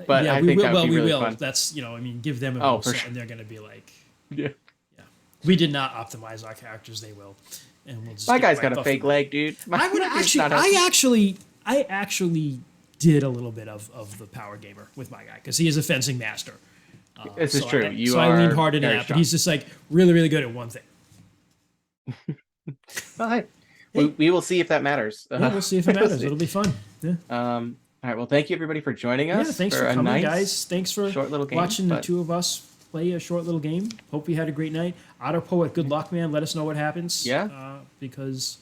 but yeah. I We think will. that would Well, be we really will. fun. That's I mean, give them a Oh, rule for set, sure. and they're going to be like, Yeah, yeah, we did not optimize our characters. They will, and we'll just. my get guy's right got a off fake the- leg, dude. I would actually. I actually did a little bit of the power gamer with my guy because he is a fencing master. This is So true. I leaned are hard into very that, but strong. he's just like really, really good at one thing. Well, hey, we will see if that matters. Yeah, we'll see if it We'll matters. see. It'll be fun. Yeah. All right. Well, thank you everybody for joining us. Yeah, thanks for a coming, nice, guys. Thanks for short little game, watching the but- two of us play a short little game. Hope you had a great night. Otter Poet, good luck, man. Let us know what happens. Yeah. Because,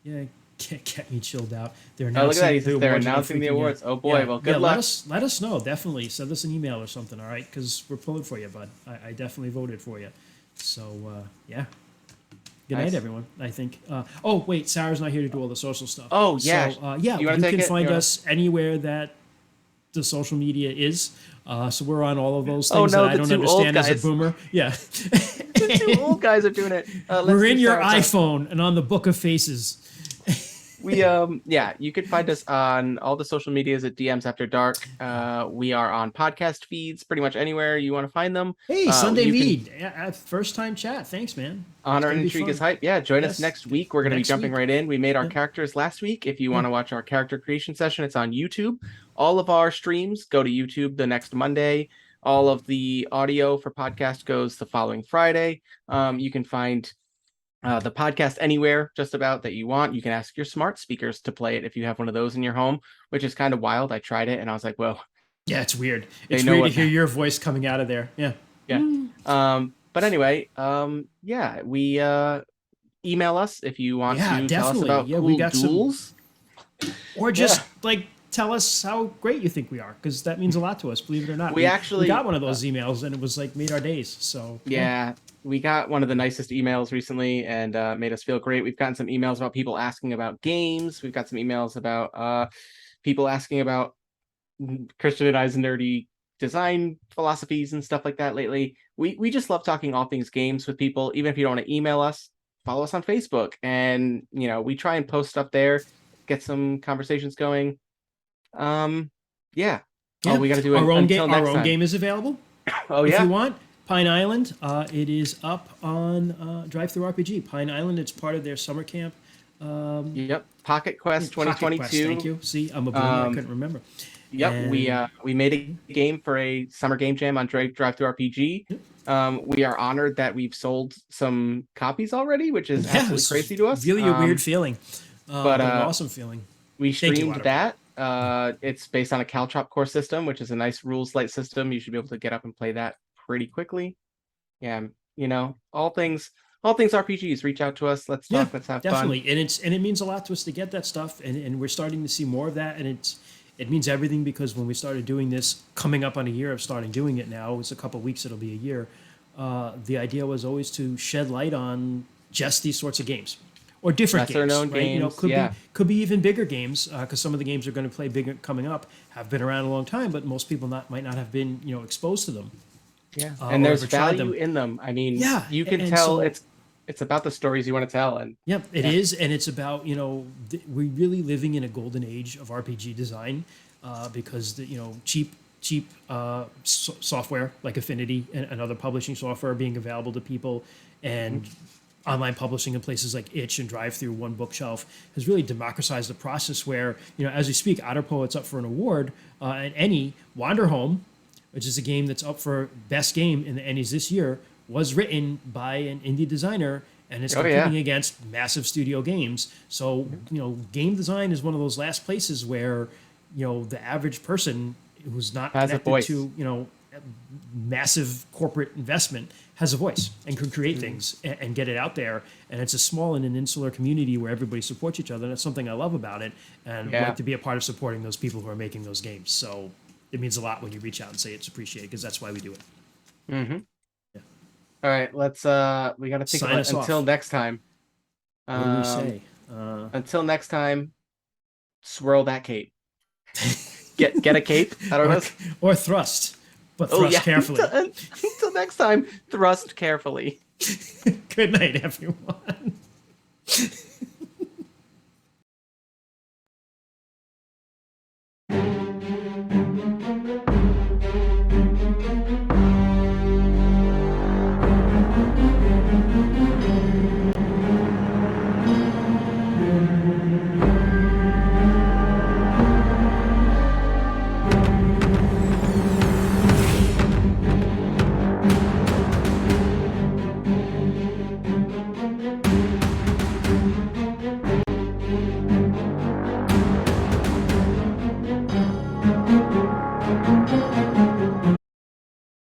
yeah, can't get me chilled out. They're Oh, announcing look at that. He the says they're awards. announcing the Freaking- awards. Oh boy. Yeah, Well, good yeah, luck. Let us know. Definitely send us an email or something. All right, because we're pulling for you, bud. I definitely voted for you. So yeah. Good Nice. night, everyone. I think. Oh wait, Sarah's not here to do all the social stuff. Oh, yeah. So yeah, You you wanna take can it? find You wanna- us anywhere that the social media is. So we're on all of those Oh, things no, that I the don't two old understand as a guys. boomer. Yeah. The two old guys are doing it. We're in your iPhone and on the Book of Faces. We yeah, you can find us on all the social medias at DMs After Dark. We are on podcast feeds pretty much anywhere you want to find them. Hey, Sunday you can- Mead. First time chat. Thanks, man. Honor and gonna be Intrigue fun. is hype. Yeah, join Yes. us next week. We're going to be Next jumping week. right in. We made our Yeah. characters last week. If you want to watch our character creation session, it's on YouTube. All of our streams go to YouTube the next Monday. All of the audio for podcast goes the following Friday. You can find the podcast anywhere just about that you want. You can ask your smart speakers to play it if you have one of those in your home, which is kind of wild. I tried it and I was like, well, Yeah, it's weird. They It's know weird what- to hear your voice coming out of there. Yeah. yeah. But anyway, yeah, we email us if you want Yeah, to tell us definitely. about Yeah, cool we got some- duels. Or just like tell us how great you think we are, because that means a lot to us. Believe it or not, We actually- got one of those emails, and it was like made our days. So Yeah, we got one of the nicest emails recently and made us feel great. We've gotten some emails about people asking about games. We've got some emails about people asking about Christian and I's nerdy design philosophies and stuff like that lately. We just love talking all things games with people. Even if you don't want to email us, follow us on Facebook. And, we try and post stuff there, get some conversations going. Yeah. Oh, we got to do it our own until game. next Our own time. game is available. Oh, If yeah. you want, Pine Island. It is up on Drive Through RPG. Pine Island. It's part of their summer camp. Yep. Pocket Quest Pocket 2022. Quest, thank you. See, I'm a boomer. I couldn't remember. Yep, And- we made a game for a summer game jam on Drive Through RPG. We are honored that we've sold some copies already, which is absolutely it's crazy to us. Really a weird feeling, but, but an awesome feeling. We Thank you, streamed Water. that. It's based on a Caltrop core system, which is a nice rules light system. You should be able to get up and play that pretty quickly. Yeah, all things RPGs. Reach out to us. Let's talk. Let's have Definitely, fun. and it means a lot to us to get that stuff, and we're starting to see more of that, and it means everything, because when we started doing this, coming up on a year of starting doing it now, it's a couple of weeks, it'll be a year. The idea was always to shed light on just these sorts of games, or different Lesser games, known right? games, Could be even bigger games, because some of the games are going to play bigger coming up have been around a long time, but most people might not have been exposed to them. Yeah, or and there's ever tried value them. in them. I mean, Yeah, you can and tell so- it's about the stories you want to tell, and Yep, it is, and it's about we're really living in a golden age of RPG design, because the cheap software like Affinity and other publishing software are being available to people, and online publishing in places like Itch and Drive Through One Bookshelf has really democratized the process. Where as we speak, Otter Poet's up for an award, and Any Wanderhome, which is a game that's up for best game in the Ennies this year, was written by an indie designer and is competing against massive studio games. So, game design is one of those last places where the average person who's not Has a connected voice. to, massive corporate investment has a voice and can create things and get it out there. And it's a small and an insular community where everybody supports each other. And that's something I love about it. And Yeah. like to be a part of supporting those people who are making those games. So it means a lot when you reach out and say it's appreciated, because that's why we do it. Mm-hmm. Yeah. All right, let's we gotta think Sign about us it until off. next time. What do we say? Until next time, swirl that cape. Get a cape. I don't know. Or thrust, but Oh thrust yeah. carefully. Until next time, thrust carefully. Good night, everyone.